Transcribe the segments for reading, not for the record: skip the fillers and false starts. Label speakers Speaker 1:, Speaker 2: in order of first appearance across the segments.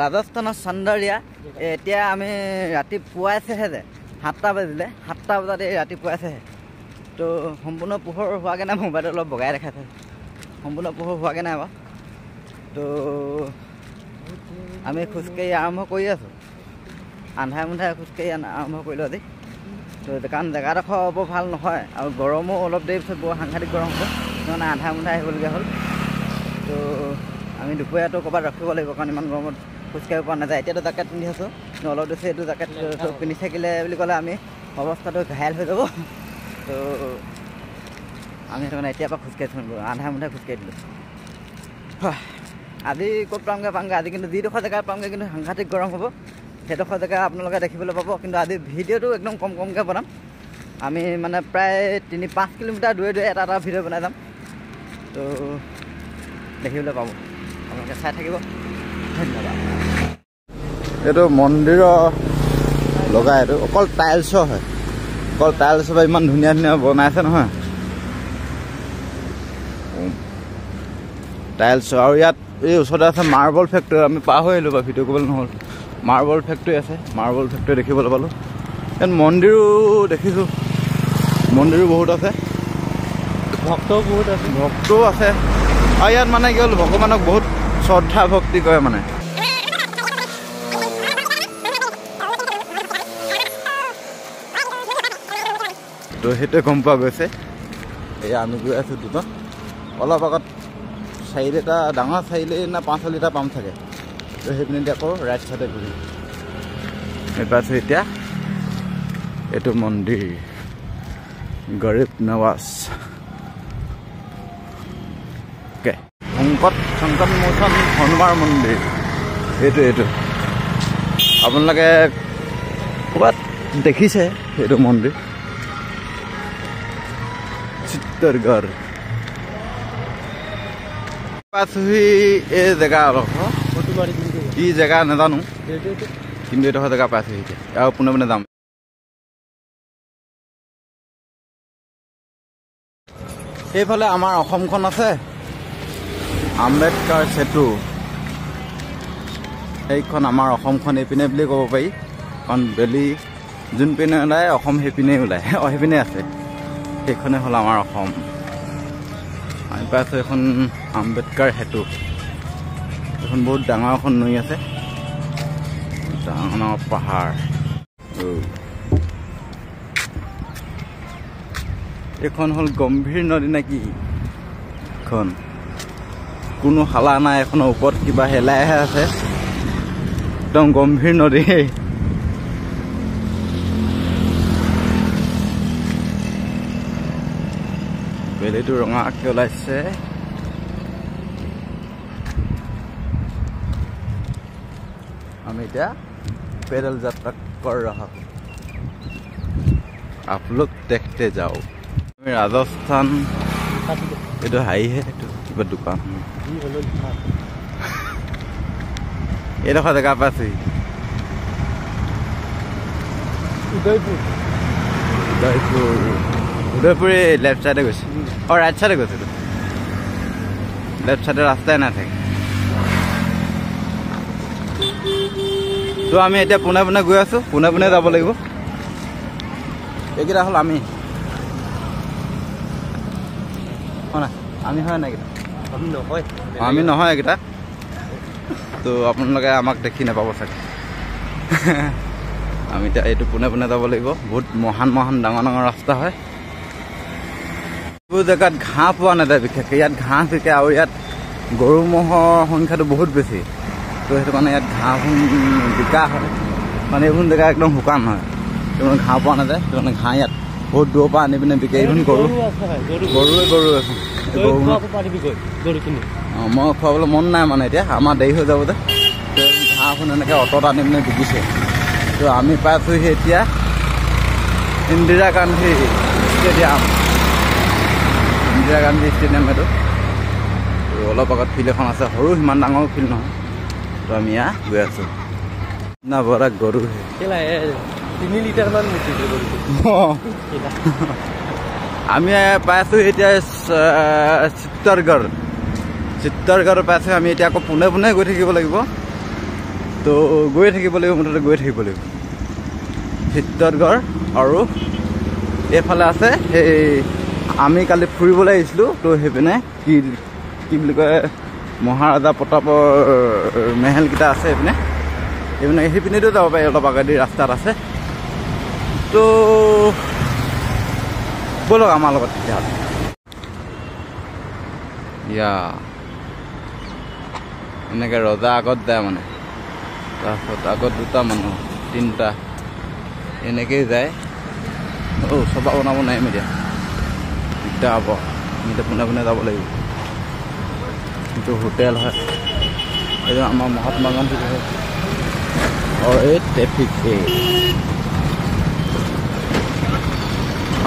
Speaker 1: ৰাজস্থানৰ চন্দৰীয়া এতিয়া আমি ৰাতি পুৱাইছেহে যে 7টা বাজিলে 7টা বজাত এই ৰাতি পুৱাইছেহে তো সম্পূৰ্ণ পোহৰ হোৱাকৈ নাই মোবাইলটো অলপ বগাই দেখাইছে সম্পূৰ্ণ পোহৰ হোৱাকৈ নাই বাৰু তো আমি খোজকাঢ়ি আৰম্ভ কৰি আছোঁ আন্ধাৰে মুন্ধাৰে খোজকাঢ়ি আৰম্ভ কৰিলোঁ আজি তো কাৰণ জেগাডোখৰ বৰ ভাল নহয় আৰু গৰমো অলপ দেৰি পিছত বৰ সাংঘাতিক গৰম হ'ব সেইকাৰণে আন্ধাৰে মুন্ধাৰে আহিবলগীয়া হ'ল তো আমি দুপৰীয়াটো ক'ৰবাত ৰাখিব লাগিব কাৰণ ইমান গৰমত খোজকাঢ়িব পৰা নাযায় এতিয়াতো জেকেট পিন্ধি আছোঁ অলপ দিছে এইটো জেকেট পিন্ধি থাকিলে বুলি ক'লে আমি অৱস্থাটো ঘাইল হৈ যাব তো আমি সেইটো কাৰণে এতিয়াৰ পৰা খোজকাঢ়িছোঁ আন্ধাৰে মুন্ধাৰে খোজকাঢ়ি দিলোঁ আজি ক'ত পামগৈ আজি কিন্তু যিডোখৰ জেগাত পামগৈ কিন্তু সাংঘাতিক গৰম হ'ব সেইডোখৰ জেগা আপোনালোকে দেখিবলৈ পাব কিন্তু আজি ভিডিঅ'টো একদম কমকৈ বনাম আমি মানে প্ৰায় 3-5 কিলোমিটাৰ দূৰে এটা ভিডিঅ' বনাই যাম তো দেখিবলৈ পাব আপোনালোকে চাই থাকিব ধন্যবাদ এইটো মন্দিৰৰ লগা এইটো অকল টাইলছৰ হয় অকল টাইলছৰ পৰা ইমান ধুনীয়া বনাইছে নহয় টাইলছৰ আৰু ইয়াত এই ওচৰতে আছে মাৰ্বল ফেক্টৰী আমি পাৰ হৈ আহিলোঁ বাৰু ভিডিঅ' কৰিবলৈ নহ'ল মাৰ্বল ফেক্টৰী আছে মাৰ্বল ফেক্টৰী দেখিবলৈ পালোঁ ইয়াত মন্দিৰো দেখিছোঁ মন্দিৰো বহুত আছে ভক্তও আছে আৰু ইয়াত মানে কি হ'ল ভগৱানক বহুত শ্ৰদ্ধা ভক্তি কৰে মানে তো সেইটোৱে গম পোৱা গৈছে এয়া আমি গৈ আছোঁ দুজন অলপ আগত চাৰিআলি এটা ডাঙৰ চাৰিআলি না 5 লিটাৰ পাম থাকে তো সেইপিনে আকৌ ৰাইট চাইডে ঘূৰি পাইছোঁ এতিয়া এইটো মন্দিৰ গৰীব নৱাজ সংকট মোচন হনুমান মন্দিৰ এইটো আপোনালোকে ক'ৰবাত দেখিছে এইটো মন্দিৰ চিত্তৰগড় পাইছোহি এই জেগা অলপ কি জেগা নাজানো কিন্তু এইডোখৰ জেগা পাইছোহি এতিয়া আৰু পোনে যাম সেইফালে আমাৰ অসমখন আছে আম্বেদকাৰ সেতু সেইখন আমাৰ অসমখন এইপিনে বুলি ক'ব পাৰি কাৰণ বেলি যোনপিনে ওলায় অসম সেইপিনেই ওলায় সেইপিনে আছে সেইখনে হ'ল আমাৰ অসম আমি পাইছোঁ এখন আম্বেদকাৰ সেতু এখন বহুত ডাঙৰ এখন নৈ আছে ডাঙৰ পাহাৰ এইখন হ'ল গম্ভীৰ নদী নেকি এখন কোনো শালা নাই এখনৰ ওপৰত কিবা হেলাইহে আছে একদম গম্ভীৰ নদী বেলিটো ৰঙাকৈ ওলাইছে আমি এতিয়া পেডেল যাত্ৰা কৰ ৰহা आप लोग देखते जाओ আমি ৰাজস্থান এইটো হাইহে এইটো কিবা দোকান এইডোখৰ জেগা পাইছে উদয়পুৰ লেফ্ট চাইডে গৈছে আৰু ৰাইট চাইডে গৈছে লেফ্ট চাইডে ৰাস্তাই নাথাকে তো আমি এতিয়া পোনে গৈ আছোঁ পোনে যাব লাগিব এইকেইটা হ'ল আমি হয় নাই আমি নহয় এইকেইটা তো আপোনালোকে আমাক দেখি নাপাব চাগে আমি এতিয়া এইটো পোনে যাব লাগিব বহুত মহান ডাঙৰ ৰাস্তা হয় এইবোৰ জেগাত ঘাঁহ পোৱা নাযায় বিশেষকৈ ইয়াত ঘাঁহ বিকে আৰু ইয়াত গৰু ম'হৰ সংখ্যাটো বহুত বেছি তো সেইটো কাৰণে ইয়াত ঘাঁহ বিকা হয় মানে এইবোৰ জেগা একদম শুকান হয় সেইটো ঘাঁহ পোৱা নাযায় সেইটো কাৰণে ঘাঁহ ইয়াত বহুত দূৰৰ পৰা আনি পিনে বিকে এইখন গৰু এখন মই খুৱাবলৈ মন নাই মানে এতিয়া আমাৰ দেৰি হৈ যাব যে ঘাঁহখন এনেকৈ অটত আনি পিনে বিকিছে তো আমি পাইছোঁহি এতিয়া ইন্দিৰা গান্ধী ষ্টেডিয়াম এইটো অলপ আগত ফিল্ড এখন আছে সৰু সিমান ডাঙৰ ফিল্ড নহয় তো আমি ইয়াত গৈ আছোঁ না বৰা গৰু
Speaker 2: 3 লিটাৰমান
Speaker 1: আমি পাইছোঁ এতিয়া চিত্তৰগড় পাইছোঁ আমি এতিয়া আকৌ পোনে গৈ থাকিব লাগিব তো গৈ থাকিব লাগিব, মুঠতে গৈ থাকিব লাগিব। চিত্তৰগড় আৰু এইফালে আছে সেই আমি কালি ফুৰিবলৈ আহিছিলোঁ, তো সেইপিনে কি বুলি কয় মহাৰাজা প্ৰতাপৰ মেহেলকেইটা আছে সেইপিনেতো যাব পাৰি, অলপ আগেদি ৰাস্তাত আছে। তো ব'লক আমাৰ লগত তেতিয়াহ'লে। এনেকৈ ৰজা আগত যায় মানে, তাৰপিছত আগত দুটা মানুহ তিনিটা এনেকেই যায়। চবা বনাব নাই এতিয়া, দিগদাৰ হ'ব। আমি এতিয়া পোনে পোনে যাব লাগিব। এইটো হোটেল হয়, এইটো আমাৰ মহাত্মা গান্ধী হয়। আৰু এই ট্ৰেফিক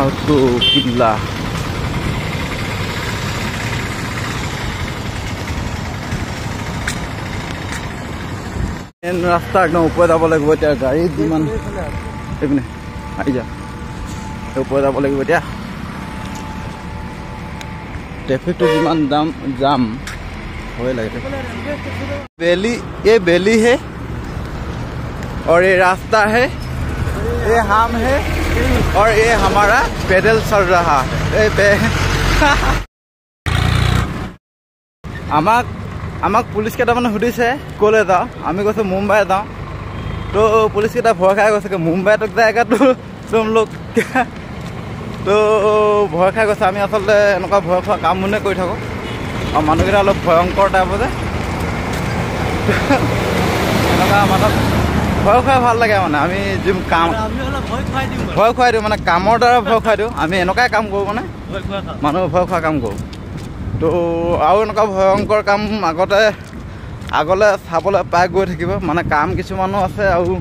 Speaker 1: আৰু কিল্লা ৰাস্তা একদম ওপৰত যাব লাগিব। এতিয়া গাড়ী যিমান এইপিনে আহি যা, ওপৰত যাব লাগিব। এতিয়া ट्रैफिक तो जिमान जाम होए लगे। ये बेली है और ये रास्ता है, ये हम है और ये हमारा पैदल चल रहा है। আমাক পুলিচ কেইটামানে সুধিছে ক'লে যাওঁ, আমি কৈছোঁ মুম্বাই যাওঁ। তো পুলিচ কেইটা ভয় খাই গৈছে, মুম্বাই তক জায়গাটো তুম লোক তো ভয় খাই গৈছে। আমি আচলতে এনেকুৱা ভয় খোৱা কাম মানে কৰি থাকোঁ, আৰু মানুহকেইটা অলপ ভয়ংকৰ টাইপৰ যে, এনেকুৱা মানুহক ভয় খুৱাই ভাল লাগে। মানে আমি যি কাম ভয় খুৱাই দিওঁ, মানে কামৰ দ্বাৰা ভয় খুৱাই দিওঁ। আমি এনেকুৱাই কাম কৰোঁ, মানে মানুহ ভয় খোৱা কাম কৰোঁ। তো আৰু এনেকুৱা ভয়ংকৰ কাম আগলৈ চাবলৈ পাই গৈ থাকিব। মানে কাম কিছুমানো আছে আৰু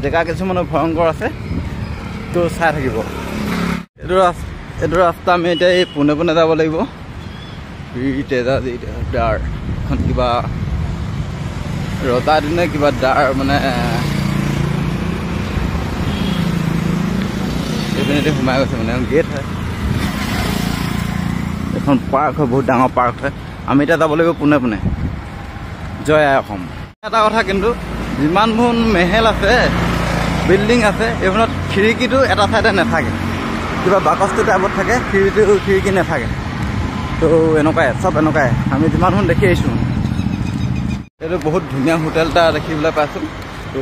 Speaker 1: জেগা কিছুমানো ভয়ংকৰ আছে, তো চাই থাকিব। এইটো ৰাস্তা আমি এতিয়া এই পোনে পোনে যাব লাগিব। এখন কিবা ৰজা দিনে কিবা দাৰ মানে এইপিনেদি সোমাই গৈছে, মানে গেট হয়। এখন পাৰ্ক হয়, বহুত ডাঙৰ পাৰ্ক হয়। আমি এতিয়া যাব লাগিব পোনে পোনে জয় আই অসম। এটা কথা কিন্তু, যিমানবোৰ মেহেল আছে বিল্ডিং আছে, এইবোৰত খিৰিকীটো এটা চাইডে নাথাকে, কিবা বাকচটো টাইপত থাকে, খিৰিকী নাথাকে। তো এনেকুৱাই চব এনেকুৱাই আমি যিমানখন দেখি আহিছোঁ। এইটো বহুত ধুনীয়া হোটেল এটা দেখিবলৈ পাইছোঁ। তো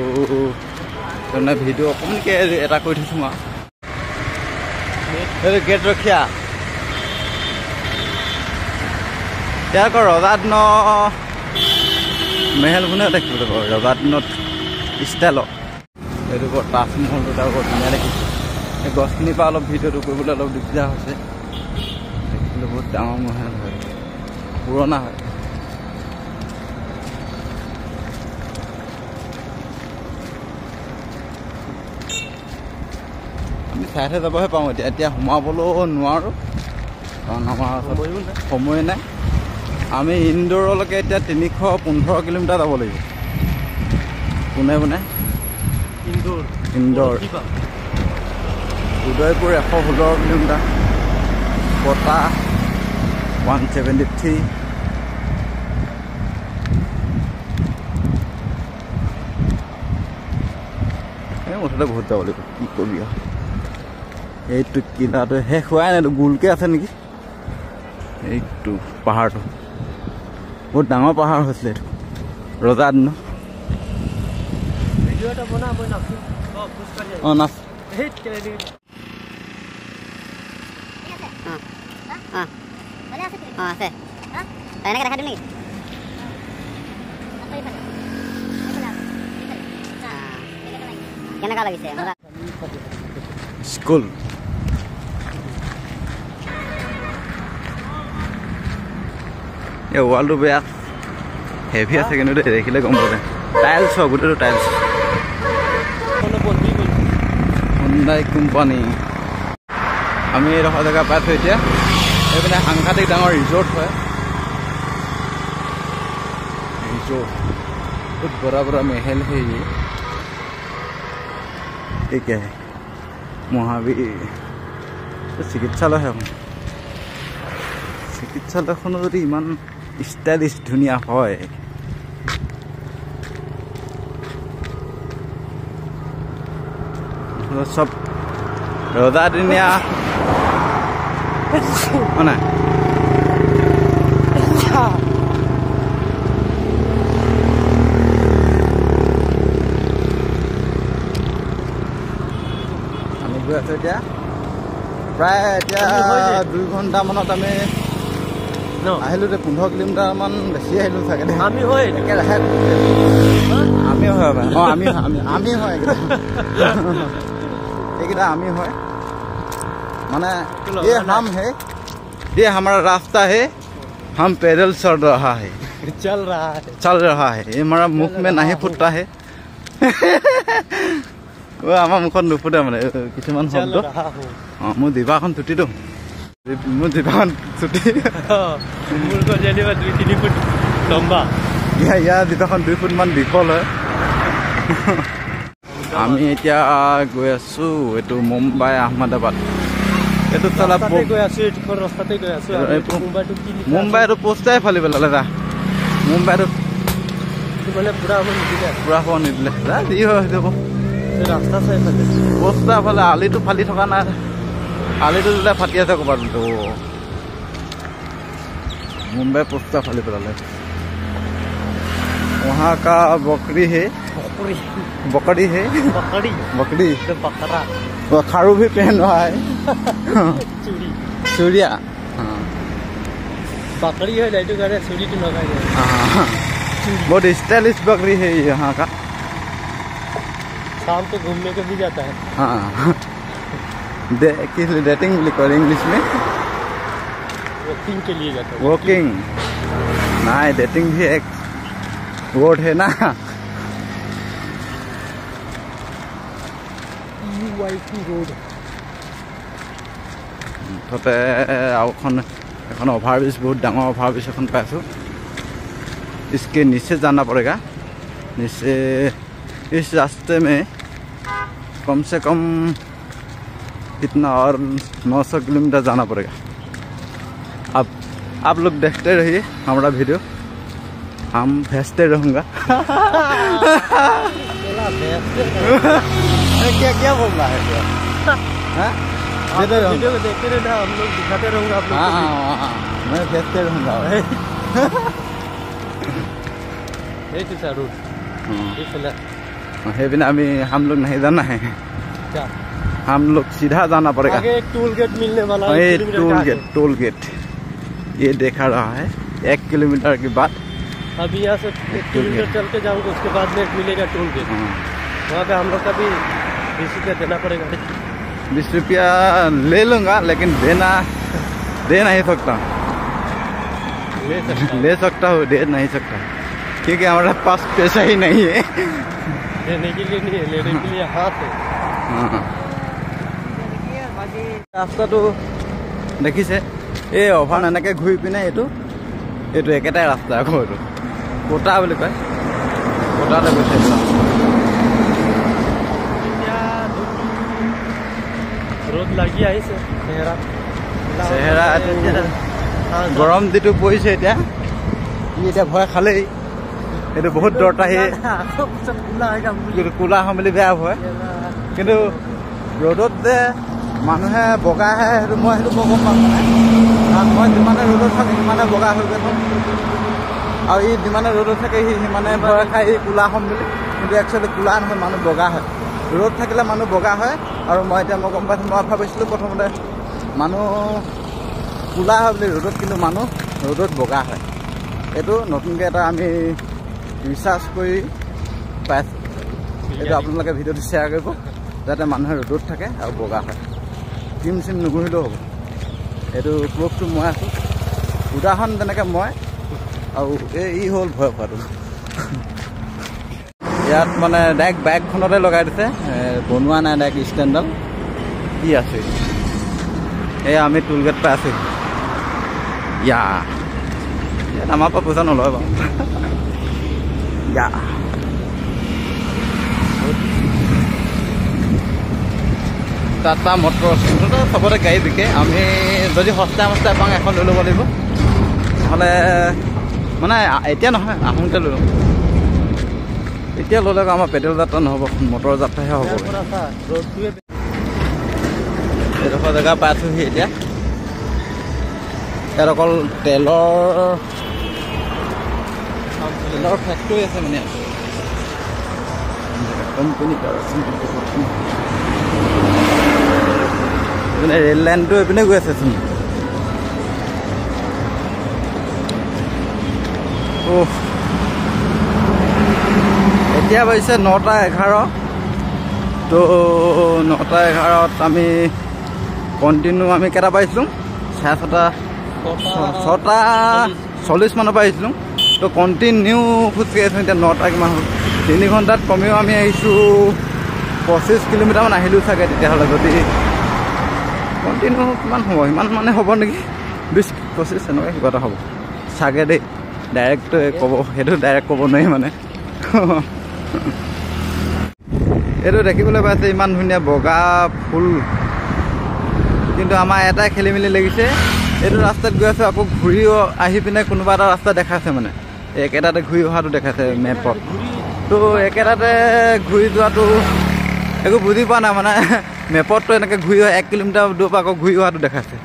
Speaker 1: তাৰমানে ভিডিঅ' অকণমানকৈ এটা কৰি থৈছোঁ মই। এইটো গেট ৰখীয়া। ইয়াৰ আকৌ ৰজা দিনৰ মেহেলখনে দেখিবলৈ পাওঁ, ৰজা দিনত ষ্টাইলত। এইটো বৰ তাজমহলটো তাৰ বৰ ধুনীয়া দেখিছোঁ। এই গছখিনিৰ পৰা অলপ ভিডিঅ'টো কৰিবলৈ অলপ দিগদাৰ হৈছে। দেখিবলৈ বহুত ডাঙৰ মহেল হয়, পুৰণা হয়। আমি চাই যাবহে পাওঁ। এতিয়া সোমাবলৈও নোৱাৰোঁ, কাৰণ আমাৰ সময় নাই। আমি ইন্দোৰলৈকে এতিয়া 315 কিলোমিটাৰ যাব লাগিব পোনে পোনে। ইন্দোৰ উদয়পুৰ 116 কিলোমিটাৰ, কটা 173। মুঠতে বহুত যাব লাগিব, কি কবি আৰু। এইটো কিলাটো শেষ হোৱাই নাই, গোলকৈ আছে নেকি। এইটো পাহাৰটো বহুত ডাঙৰ পাহাৰ হৈছিলে, এইটো ৰজা দিনৰ। অঁ নাচ
Speaker 3: আছে এনেকৈ দেখা দিম নেকি? কেনেকুৱা লাগিছে
Speaker 1: স্কুল? এই ৱালটো বেয়া হেভি আছে কিন্তু দেখিলে গম পোৱা যায়। টাইলছ হয়, গোটেইটো টাইলছ। Hyundai company. আমি এইডোখৰ জেগা পাইছোঁ এতিয়া। এইপিনে সাংঘাতিক ডাঙৰ ৰিজৰ্ট হয়, ৰিজৰ্ট বহুত বৰা বৰা মেহেল है ये। क्या है? মহাবীৰ চিকিৎসালয় হয়। চিকিৎসালয়খনো যদি ইমান ষ্টাইলিছ ধুনীয়া হয়, চব ৰজাদিনীয়া নাই আমি গৈ আছো এতিয়া প্ৰায় এতিয়া 2 ঘণ্টামানত আমি আহিলো 15 কিলোমিটাৰমান বেছি আহিলো চাগে আমি হয় একেৰাহে আমি হয় আমি হয় এইকেইটা আমি হয় माने ये हम है ये हमारा रास्ता है हम पैदल चल रहा है ये हमारा मुख में नहीं फुटता है वो आमा मुखत नुफुटे माने किछुमान शब्द मो दिबाखन छुटी दो मो दिबाखन छुटी मोर को जेनेबा 2-3 फुट लंबा या दिबाखन 2 फुट मान दीघल হয় আমি এতিয়া গৈ আছো এটো মুম্বাই আহমেদাবাদ এটো চলা গৈ আছো এটো ৰাস্তাতে গৈ আছো মুম্বাইটো পোষ্টাই ফালি পেলালে দা মুম্বাইটো মানে পুৰা ফোন নিদিলে যি হয় যাব ৰাস্তা চাই ফালে পোষ্টা ফালে আলিটো ফালি থকা নাই আলিটো দিলে ফাটি আছে ক'বাত मुंबई पोस्ता फाली पेलाले वहाँ का बकरी है बकरी है बकरी तो बकरा वो खारू भी पहन रहा है चूड़िया बकरी है लाइटो गाड़े चूड़ी तो लगा है बहुत स्टाइलिश बकरी है यहाँ का शाम को घूमने को भी जाता है हाँ डेटिंग इंग्लिश में वॉकिंग के लिए जाता है वॉकिंग ना डेटिंग भी एक वर्ड है ना रोड मुठते এখন ओवरब्रिज बहुत डांगर ओवरब्रिज এখন पाइছো इसके नीचे जाना पड़ेगा नीचे इस रास्ते में कम से कम कितना और 900 किलोमीटर जाना पड़ेगा अब आप लोग देखते रहिए हमारा वीडियो हम भेजते रहूँगा क्या क्या बोल रहा है वीडियो को देखते रहना हम लोग दिखाते रहूँगा आप लोग मैं भेजते रहूँगा बिना अभी हम लोग नहीं जाना है हम लोग सीधा जाना पड़ेगा एक टोल गेट मिलने वाला है टोल गेट ये देखा रहा है 1 किलोमीटर के बाद अभी यहाँ से 1 किलोमीटर चल के जाऊँगा उसके बाद में मिलेगा टोल गेट वहाँ पे हम लोग का भी 20 रुपया देना पड़ेगा 20 रुपया ले लूँगा लेकिन दे नहीं सकता ले सकता हूँ दे नहीं सकता क्योंकि हमारे पास पैसा ही नहीं है देने के लिए नहीं है लेने के लिए हाथ है रास्ता तो देखी से এই অভাৰ এনেকে ঘূৰি পিনে এইটো একেটাই ৰাস্তা আকৌ এইটো কোটা বুলি কয় কোটালে গৈছে ৰ'দ লাগি আহিছে চেহেৰা গৰম যিটো পৰিছে এতিয়া এতিয়া ভয় খালেই এইটো বহুত দূৰত আহি কোলা হ'ম বুলি বেয়া ভয় কিন্তু ৰ'দত যে মানুহে বগা আহে সেইটো মই গম পাম কাৰণ মই যিমানে ৰ'দত থাকো সিমানে বগা হৈ গ'ল আৰু ই যিমানে ৰ'দত থাকে সি সিমানে ভয় খাই কোলা হ'ম বুলি কিন্তু একচুৱেলি কোলা নহয় মানুহ বগা হয় ৰ'দ থাকিলে মানুহ বগা হয় আৰু মই গম পাইছোঁ মই ভাবিছিলোঁ প্ৰথমতে মানুহ কোলা হয় বুলি ৰ'দত কিন্তু মানুহ ৰ'দত বগা হয় এইটো নতুনকৈ এটা আমি ৰিচাৰ্চ কৰি পাইছোঁ এইটো আপোনালোকে ভিডিঅ'টো শ্বেয়াৰ কৰিব যাতে মানুহে ৰ'দত থাকে আৰু বগা হয় ক্ৰীম চিম নুঘঁহিলেও হ'ব এইটো প্ৰুফটো মই আছোঁ উদাহৰণ যেনেকৈ মই আৰু ই হ'ল ভয় খোৱাটো ইয়াত মানে ডাইৰেক্ট বাইকখনতে লগাই দিছে বনোৱা নাই ডাইৰেক্ট ষ্টেণ্ডডাল কি আছে এই আমি টোল গেট পাই আছোঁ ইয়াত আমাৰ পৰা পইচা নলয় বাৰু টাটা মটৰ চবতে গাড়ী বিকে আমি যদি সস্তাই পাওঁ এখন লৈ ল'ব লাগিব নহ'লে মানে এতিয়া নহয় আহোঁতে লৈ ল'ম এতিয়া ল'লে আমাৰ পেট্ৰল যাত্ৰা নহ'ব মটৰ যাত্ৰাহে হ'ব এইডোখৰ জেগা পাইছোঁহি এতিয়া ইয়াত অকল তেলৰ ফেক্টৰী আছে মানে কোম্পানী এইপিনে ৰেল লাইনটো এইপিনে গৈ আছেচোন এতিয়া বাজিছে 9:11 তো 9:11 আমি কণ্টিনিউ আমি কেইটা পাইছিলোঁ 6:40 মানৰ পৰা আহিছিলোঁ তো কণ্টিনিউ খোজকাঢ়ি আছোঁ এতিয়া 9টা কিমান হ'ল 3 ঘণ্টাত কমেও আমি আহিছোঁ 25 কিলোমিটাৰমান আহিলোঁ চাগে তেতিয়াহ'লে যদি কণ্টিনিউ কিমান হ'ব ইমান মানে হ'ব নেকি 20-25 এনেকুৱা কিবা এটা হ'ব চাগে দেই ডাইৰেক্ট ক'ব সেইটো ডাইৰেক্ট ক'ব নোৱাৰি মানে এইটো দেখিবলৈ পাইছে ইমান ধুনীয়া বগা ফুল কিন্তু আমাৰ এটাই খেলি মেলি লাগিছে এইটো ৰাস্তাত গৈ আছোঁ আকৌ ঘূৰি আহি পিনে কোনোবা এটা ৰাস্তা দেখাইছে মানে একেটাতে ঘূৰি অহাটো দেখাইছে মেপত তো একেটাতে ঘূৰি যোৱাটো একো বুজি পোৱা নাই মানে মেপততো এনেকৈ ঘূৰি অহা 1 কিলোমিটাৰ দূৰৰ পৰা আকৌ ঘূৰি অহাটো দেখাইছে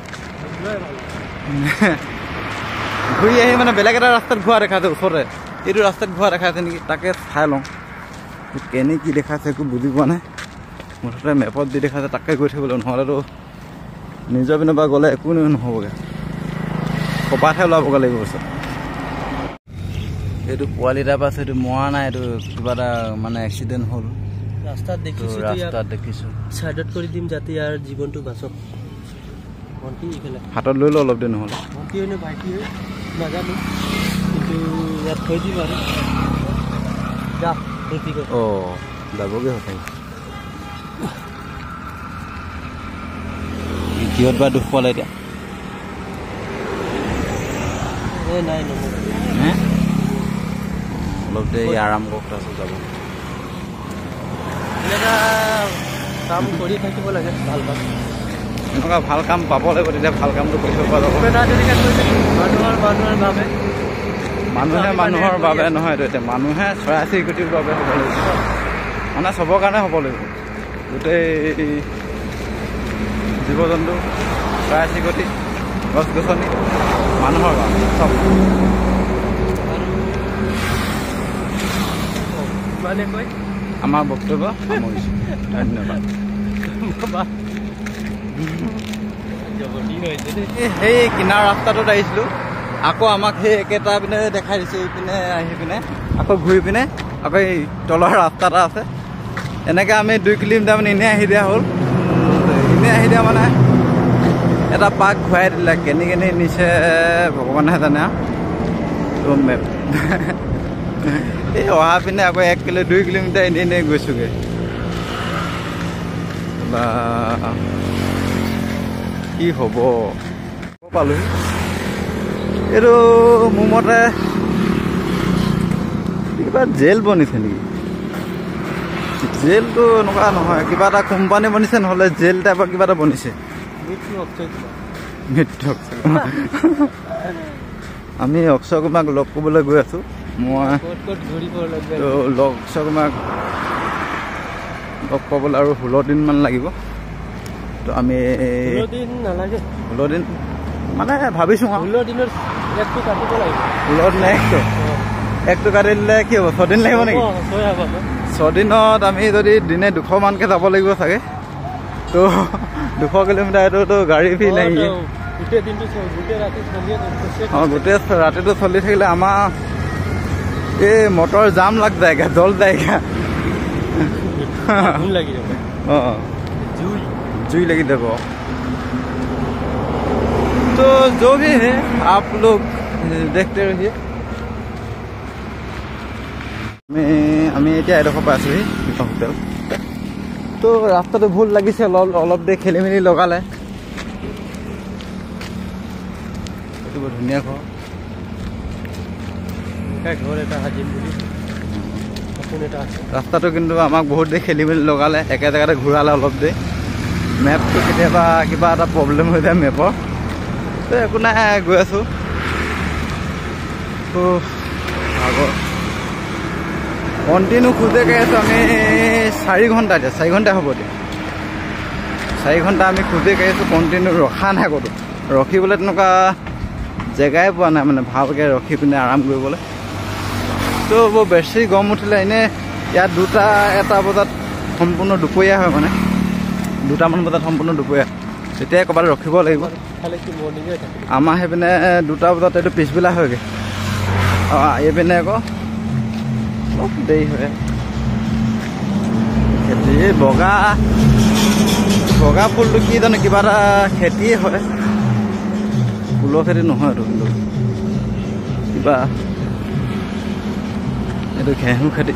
Speaker 1: ঘূৰি আহি মানে বেলেগ এটা ৰাস্তাত ঘূৰা দেখাইছে ওচৰতে এইটো ৰাস্তাত ঘূৰা দেখাইছে নেকি তাকে চাই লওঁ কেনে কি দেখাইছে একো বুজি পোৱা নাই মুঠতে মেপত যি দেখাইছে তাকে গৈ থাকিবলৈ নহ'লেতো নিজৰ পিনৰ পৰা গ'লে একো নহ'বগৈ কপাতহে ওলাবগৈ লাগিব পিছত এইটো পোৱালি এটা পাইছে এইটো মৰা নাই এইটো কিবা এটা মানে এক্সিডেণ্ট হ'ল
Speaker 2: ৰাস্তাত দেখিছোঁ ছাইডত কৰি দিম যাতে ইয়াৰ জীৱনটো বাচক ভণ্টি এইফালে
Speaker 1: হাতত লৈ লওঁ অলপ দিন নহ'লে
Speaker 2: ভণ্টি হয় নে ভাইটি হয় নাজানো কিন্তু ইয়াত থৈ দিম আৰু যা
Speaker 1: অঁ যাবগৈ সঁচাকৈ কিহত বা দুখ পালে এতিয়া
Speaker 2: নাই
Speaker 1: হে অলপ দেৰি আৰাম কৰক তাৰপিছত যাব
Speaker 2: এনেকুৱা কাম কৰি থাকিব লাগে ভাল কাম
Speaker 1: এনেকুৱা ভাল কাম পাব লাগিব তেতিয়া ভাল কামটো কৰিব পৰা যাব মানুহৰ বাবে নহয় এইটো এতিয়া মানুহে চৰাই চিৰিকটিৰ বাবে হ'ব লাগিব মানে চবৰ কাৰণে হ'ব লাগিব গোটেই জীৱ জন্তু চৰাই চিৰিকটি গছ গছনি মানুহৰ কাৰণে চব আমাৰ বক্তব্য সামৰিছোঁ ধন্যবাদ সেই কিনাৰ ৰাস্তাটোত আহিছিলোঁ আকৌ আমাক সেই একেটা পিনে দেখাই দিছে এইপিনে আহি পিনে আকৌ ঘূৰি পিনে আকৌ এই তলৰ ৰাস্তা এটা আছে এনেকৈ আমি 2 কিলোমিটাৰমান এনেই আহি দিয়া হ'ল এনেই আহি দিয়া মানে এটা পাক ঘূৰাই দিলে কেনি নিছে ভগৱানেহে জানে আৰু মেপ এই অহা পিনে আকৌ 2 কিলোমিটাৰ এনেই গৈছোগৈ বা কি হ'ব পালোহি এইটো মোৰ মতে কিবা জেল বনিছে নেকি জেলটো এনেকুৱা নহয় কিবা এটা কোম্পানী বনিছে নহ'লে জেল টাইপৰ কিবা এটা বনিছে আমি অক্ষয় কুমাৰক লগ কৰিবলৈ গৈ আছোঁ মই অক্ষয় কুমাৰক লগ পাবলৈ আৰু 16 দিনমান লাগিব তো আমি 16 দিন মানে ভাবিছোঁ
Speaker 2: 16 দিনৰ একটো কাটিব লাগিব
Speaker 1: 16 দিন একটো কাটি দিলে কি হ'ব 6 দিন লাগিব নেকি 6 দিনত আমি যদি দিনে 200 মানকৈ যাব লাগিব চাগে তো 200 কিলোমিটাৰ এইটোতো গাড়ী ফি নাই অঁ গোটেই ৰাতিটো চলি থাকিলে আমাৰ এই মটৰ জাম লাগ যায়গা জল যায়গা অঁ जुई लगी देखो तो जो भी है आप लोग देखते रहिए আমি এতিয়া এডোখৰ পাই আছোঁহি হোটেল তো ৰাস্তাটো ভুল লাগিছে অলপ দেৰি খেলি মেলি লগালে এইটো বৰ ধুনীয়া ঘৰ
Speaker 2: এটা হাজিম বুলি
Speaker 1: ৰাস্তাটো কিন্তু আমাক বহুত দেৰি খেলি মেলি লগালে একে জেগাতে ঘূৰালে অলপ দেৰি মেপটো কেতিয়াবা কিবা এটা প্ৰব্লেম হৈ যায় মেপৰ তো একো নাই গৈ আছোঁ আগৰ কণ্টিনিউ খোজে গাই আছোঁ আমি 4 ঘণ্টা এতিয়া 4 ঘণ্টা হ'ব এতিয়া 4 ঘণ্টা আমি খোজে কাঢ়ি আছোঁ কণ্টিনিউ ৰখা নাই ক'তো ৰখিবলৈ তেনেকুৱা জেগাই পোৱা নাই মানে ভালকৈ ৰখি পিনে আৰাম কৰিবলৈ তো বৰ বেছি গৰম উঠিলে এনেই ইয়াত 2-1 বজাত সম্পূৰ্ণ দুপৰীয়া হয় মানে 2টামান বজাত সম্পূৰ্ণ দুপৰীয়া তেতিয়াই ক'ৰবাত ৰখিব লাগিব আমাৰ সেইপিনে 2টা বজাত এইটো পিছবেলা হয়গৈ এইপিনে আকৌ অলপ দেৰি হয় খেতি বগা ফুলটো কি জানো কিবা এটা খেতিয়ে হয় ফুলৰ খেতি নহয় এইটো কিন্তু কিবা এইটো ঘেঁহু খেতি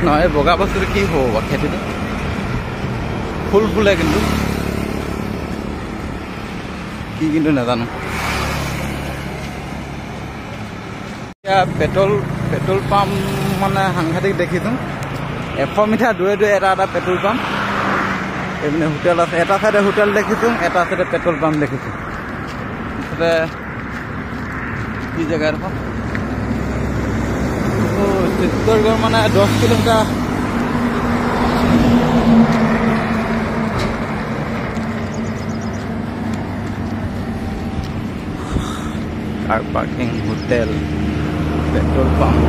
Speaker 1: নহয় বগা বস্তুটো কি হ'ব বাৰু খেতিটো ফুল ফুলে কিন্তু কি কিন্তু নাজানো এতিয়া পেট্ৰল পাম্প মানে সাংঘাতিক দেখিছোঁ 100 মিটাৰ দূৰে দূৰে এটা পেট্ৰল পাম্প এইপিনে হোটেল আছে এটা চাইডে হোটেল দেখিছোঁ এটা চাইডে পেট্ৰল পাম্প দেখিছোঁ মুঠতে কি জেগা এখন চিত্তৰগড় মানে 10 kilometre car parking hotel petrol pump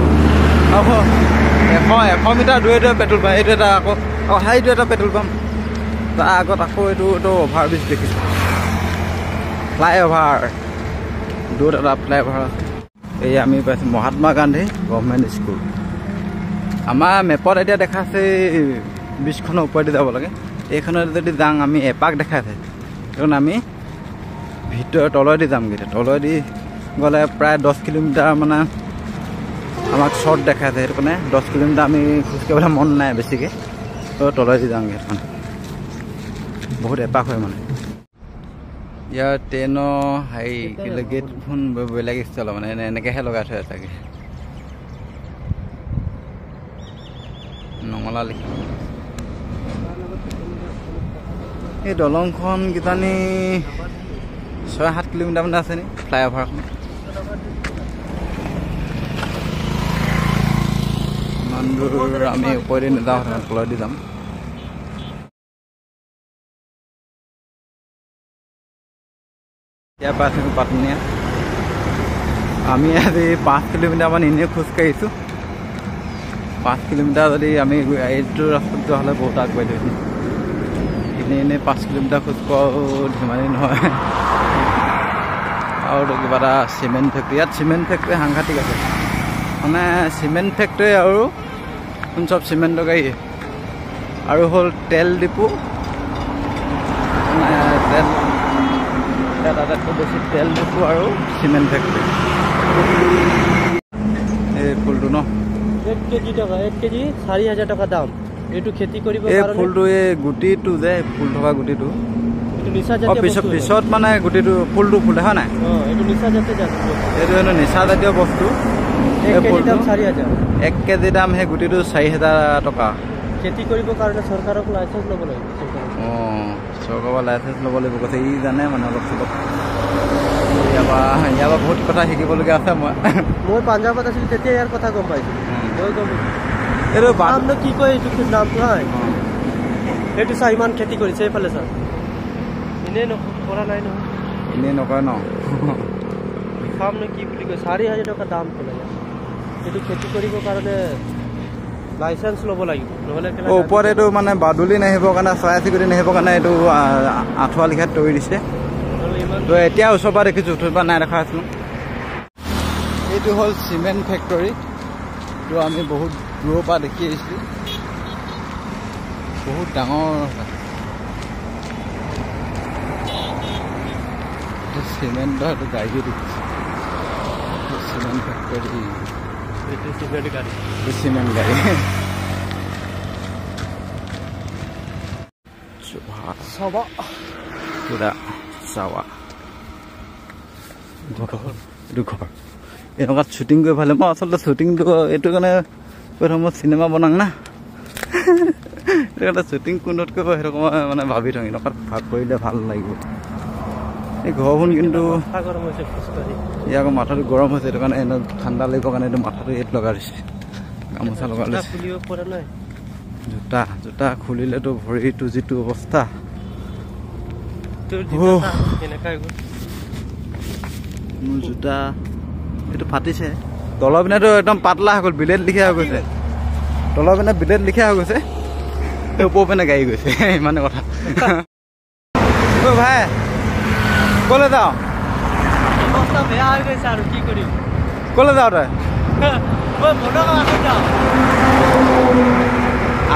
Speaker 1: 100 metre দূৰে দূৰে পেট্ৰল পাম্প এইটো এটা আকৌ সেইটো এটা পেট্ৰল পাম্প তাৰ আগত আকৌ এইটো অভাৰ ব্ৰিজ দেখিছোঁ ফ্লাইঅভাৰ দূৰত এটা ফ্লাইঅভাৰ এই আমি পাইছোঁ মহাত্মা গান্ধী গভৰ্ণমেণ্ট স্কুল আমাৰ মেপত এতিয়া দেখাইছে ব্ৰিজখনৰ ওপৰেদি যাব লাগে এইখনত যদি যাওঁ আমি এপাক দেখাইছে কাৰণ আমি ভিতৰ তলেদি যামগৈ তলেদি গ'লে প্ৰায় 10 কিলোমিটাৰ মানে আমাক শ্বৰ্ট দেখাইছে সেইটো কাৰণে 10 কিলোমিটাৰ আমি খোজকাঢ়িবলৈ মন নাই বেছিকৈ তো তলেদি যাওঁগৈ সেইখন বহুত এপাক হয় মানে ইয়াৰ ট্ৰেইনৰ হেৰি গেটখন বেলেগ ষ্টাইলৰ মানে এনেকৈহে লগাই থৈ চাগে নঙলা লিখি এই দলংখন কিজানি 6-7 কিলোমিটাৰ মানে আছে নি ফ্লাইঅভাৰখন ইমান দূৰ আমি ওপৰেদি নাযাওঁ তলেদি যাম ইয়াৰ পৰা আছোঁ পাটনীয়া আমি আজি 5 কিলোমিটাৰমান এনেই খোজকাঢ়িছোঁ 5 কিলোমিটাৰ যদি আমি এইটো ৰাস্তাত যোৱা হ'লে বহুত আগবাঢ়ি থৈছোঁ এনেই 5 কিলোমিটাৰ খোজকঢ়াও ধেমালি নহয় আৰু কিবা এটা চিমেণ্ট ফেক্টৰী ইয়াত চিমেণ্ট ফেক্টৰী সাংঘাতিক আছে মানে চিমেণ্ট ফেক্টৰী আৰু চব চিমেণ্টৰ গাড়ী আৰু হ'ল তেল ডিপু তেল ইয়াত আটাইতকৈ বেছি তেল ডিপু আৰু চিমেণ্ট ফেক্টৰী এই ফুলটো ন
Speaker 2: 1 কেজি টকা 1 কেজি 4,000 টকা দাম এইটো খেতি কৰিব
Speaker 1: এই ফুলটো এই গুটিটো যে ফুল থকা গুটিটো
Speaker 2: এইটো নিচা জাতীয়
Speaker 1: পিছত মানে গুটিটো ফুলটো ফুলে হয় নাই
Speaker 2: এইটো নিচা জাতীয়
Speaker 1: এইটো হেনো নিচা জাতীয় বস্তু
Speaker 2: 1 কেজি দাম 4,000
Speaker 1: 1 কেজি দাম সেই গুটিটো 4,000 টকা
Speaker 2: খেতি কৰিবৰ কাৰণে চৰকাৰক লাইচেন্স ল'ব লাগিব
Speaker 1: চৰকাৰৰ লাইচেন্স ল'ব লাগিব কৈছে ই জানে মানে অলপ চলপ ইয়াৰ পৰা বহুত কথা শিকিবলগীয়া আছে মই
Speaker 2: পাঞ্জাৱত আছিলোঁ তেতিয়া ইয়াৰ কথা গম পাইছোঁ মই গম
Speaker 1: এইটো
Speaker 2: নামটো কি কয় এইটো নামটো হয় এইটো চা ইমান খেতি কৰিছে এইফালে চা এনেই কৰা নাই নহয়
Speaker 1: এনেই নকৰে ন
Speaker 2: কামনো কি বুলি কয় 4,000 টকা দাম ক'লে এইটো খেতি কৰিবৰ কাৰণে লাইচেন্স ল'ব লাগিব নহ'লে
Speaker 1: ওপৰত এইটো মানে বাদুলি নাহিবৰ কাৰণে চৰাই চিৰিকটি নাহিবৰ কাৰণে এইটো আঁঠুৱা লিখাত তৰি দিছে তো এতিয়া ওচৰৰ পৰা দেখিছোঁ ওচৰৰ পৰা নাই দেখা আছিলোঁ এইটো হ'ল চিমেণ্ট ফেক্টৰী তো আমি বহুত দূৰৰ পৰা দেখি আহিছিলোঁ বহুত ডাঙৰ চিমেণ্টৰ এইটো গাড়ী দেখিছোঁ চিমেণ্ট ফেক্টৰী চিমেণ্ট গাড়ী পুৰা চাৱা এইটো ঘৰ এনেকুৱাত শ্বুটিং কৰি ভালে মই আচলতে শ্বুটিংটো এইটো কাৰণে মই চিনেমা বনাওঁ না এইটো কাৰণে শ্বুটিং কোনটোত কৰিব সেইটো মই মানে ভাবি থওঁ এনেকুৱাত ভাগ কৰিলে ভাল লাগিব এই ঘৰখন কিন্তু ইয়াৰ আকৌ মাথাটো গৰম হৈছে সেইটো কাৰণে ঠাণ্ডা লাগিবৰ কাৰণে এইটো মাথাটো ইয়াত লগাই দিছে গামোচা লগাই দিছে জোতা জোতা খুলিলেতো ভৰিটো যিটো অৱস্থা মোৰ জোতা এইটো ফাটিছে তলৰ পিনেতো একদম পাতলা হৈ গ'ল বিলেট লিখা হৈ গৈছে তলৰ পিনে বিলেট লিখা হৈ গৈছে ওপৰ পিনে গাড়ী গৈছে ইমানে কথা ঐ ভাই ক'লৈ যাওঁ
Speaker 2: অৱস্থা বেয়া হৈ গৈছে আৰু কি কৰিম
Speaker 1: ক'লৈ যাওঁ তই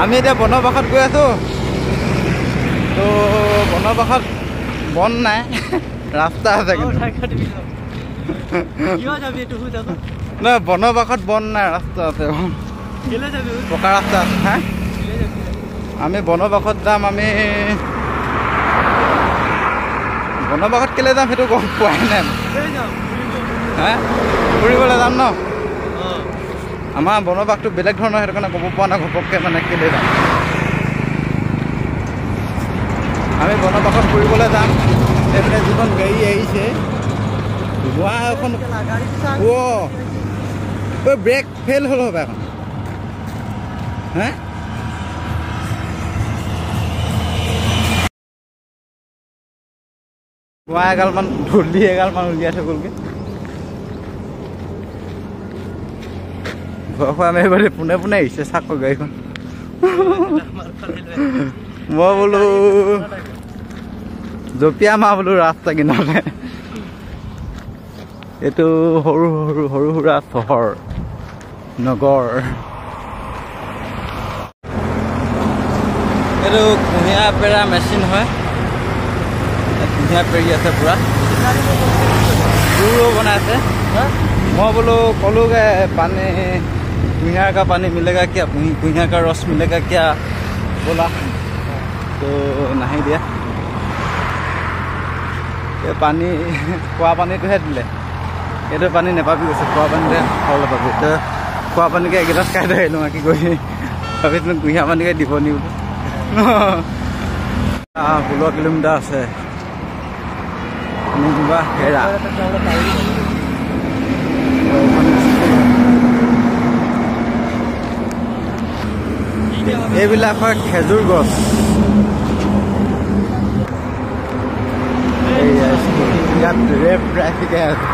Speaker 1: আমি এতিয়া বনবাসত গৈ আছো তো বনবাসত বন নাই ৰাস্তা আছে নহয় বনবাসত বন নাই ৰাস্তা আছে পকা ৰাস্তা আছে হা আমি বনবাসত যাম আমি বনবাসত কেলৈ যাম সেইটো গম পোৱাই নাই হা ফুৰিবলৈ যাম ন আমাৰ বনবাসটো বেলেগ ধৰণৰ সেইটো কাৰণে ক'ব পৰা নাই ঘপককৈ মানে কেলৈ যাম আমি বনবাসত ফুৰিবলৈ যাম এইপিনে যিখন গাড়ী আহিছে ধোঁৱা এখন ঐ ব্ৰেক ফেইল হ'ল হ'ব এখন হা ধোঁৱা এগালমান ধূলি এগালমান উলিয়াই থৈ গ'লগৈ ঘৰ খোৱা আমি এইবাৰ পোনে পোনে আহিছে চাকৰ গাড়ীখন মই বোলো জপিয়া মা বোলো ৰাস্তা কিনাৰতে এইটো সৰু সৰু সৰু সুৰা চহৰ নগৰ এইটো কুঁহিয়া পেৰা মেচিন হয় কুঁহিয়া পেৰি আছে পূৰা গুড়ো বনাইছে मैं बोलो कलूँगा पानी कुइयाँ का पानी मिलेगा क्या कुइयाँ का रस मिलेगा क्या बोला तो नहीं दिया ये पानी खुआ पानी तो है दिले ये तो पानी नेपाबी कैसे खुआ पानी दे खाओ पाबी तो खुआ पानी के गिलास खाई दे लूँगा कि कोई अभी तुम कुइयाँ पानी के दीपनी बोलो 16 किलोमीटर আছে নুবা হেৰা এইবিলাক হয় খেজুৰ গছ ইয়াত ৰেপ ট্ৰাফিকে আছে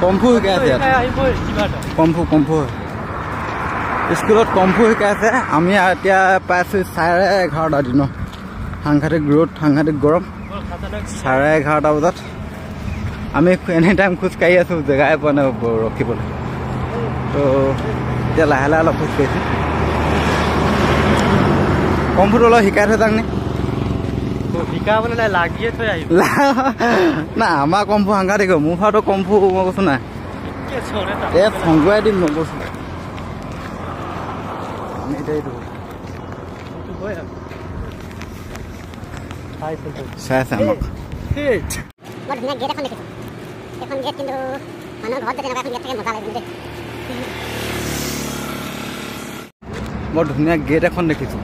Speaker 1: কম্ফু শিকাই আছে কম্ফু কম্ফু স্কুলত কম্ফু শিকাই আছে আমি এতিয়া পাইছোঁ 11:30 দিনৰ সাংঘাতিক ৰ'দ সাংঘাতিক গৰম 11:30 বজাত আমি এনি টাইম খোজকাঢ়ি আছোঁ জেগাই পোৱা নাই ৰখিবলৈ তো এতিয়া লাহে লাহে অলপ খোজকাঢ়িছোঁ কম্ফুটো অলপ শিকাই থৈ যাওঁনে শিকাবলৈ নাই লাগিয়ে থৈ আহিব না আমাৰ কম্ফু সাংঘাতিক মোৰ ফাটো কম্ফু মই কৈছোঁ নাই এই সংগুৱাই দিম মই কৈছোঁ আমি এতিয়া এইটো চাই আছে আমাক
Speaker 3: বৰ ধুনীয়া গেট এখন দেখিছোঁ এখন গেট কিন্তু মানুহৰ ঘৰত যদি এনেকুৱা এখন গেট থাকে মজা লাগিব দেই
Speaker 1: বৰ ধুনীয়া গেট এখন দেখিছোঁ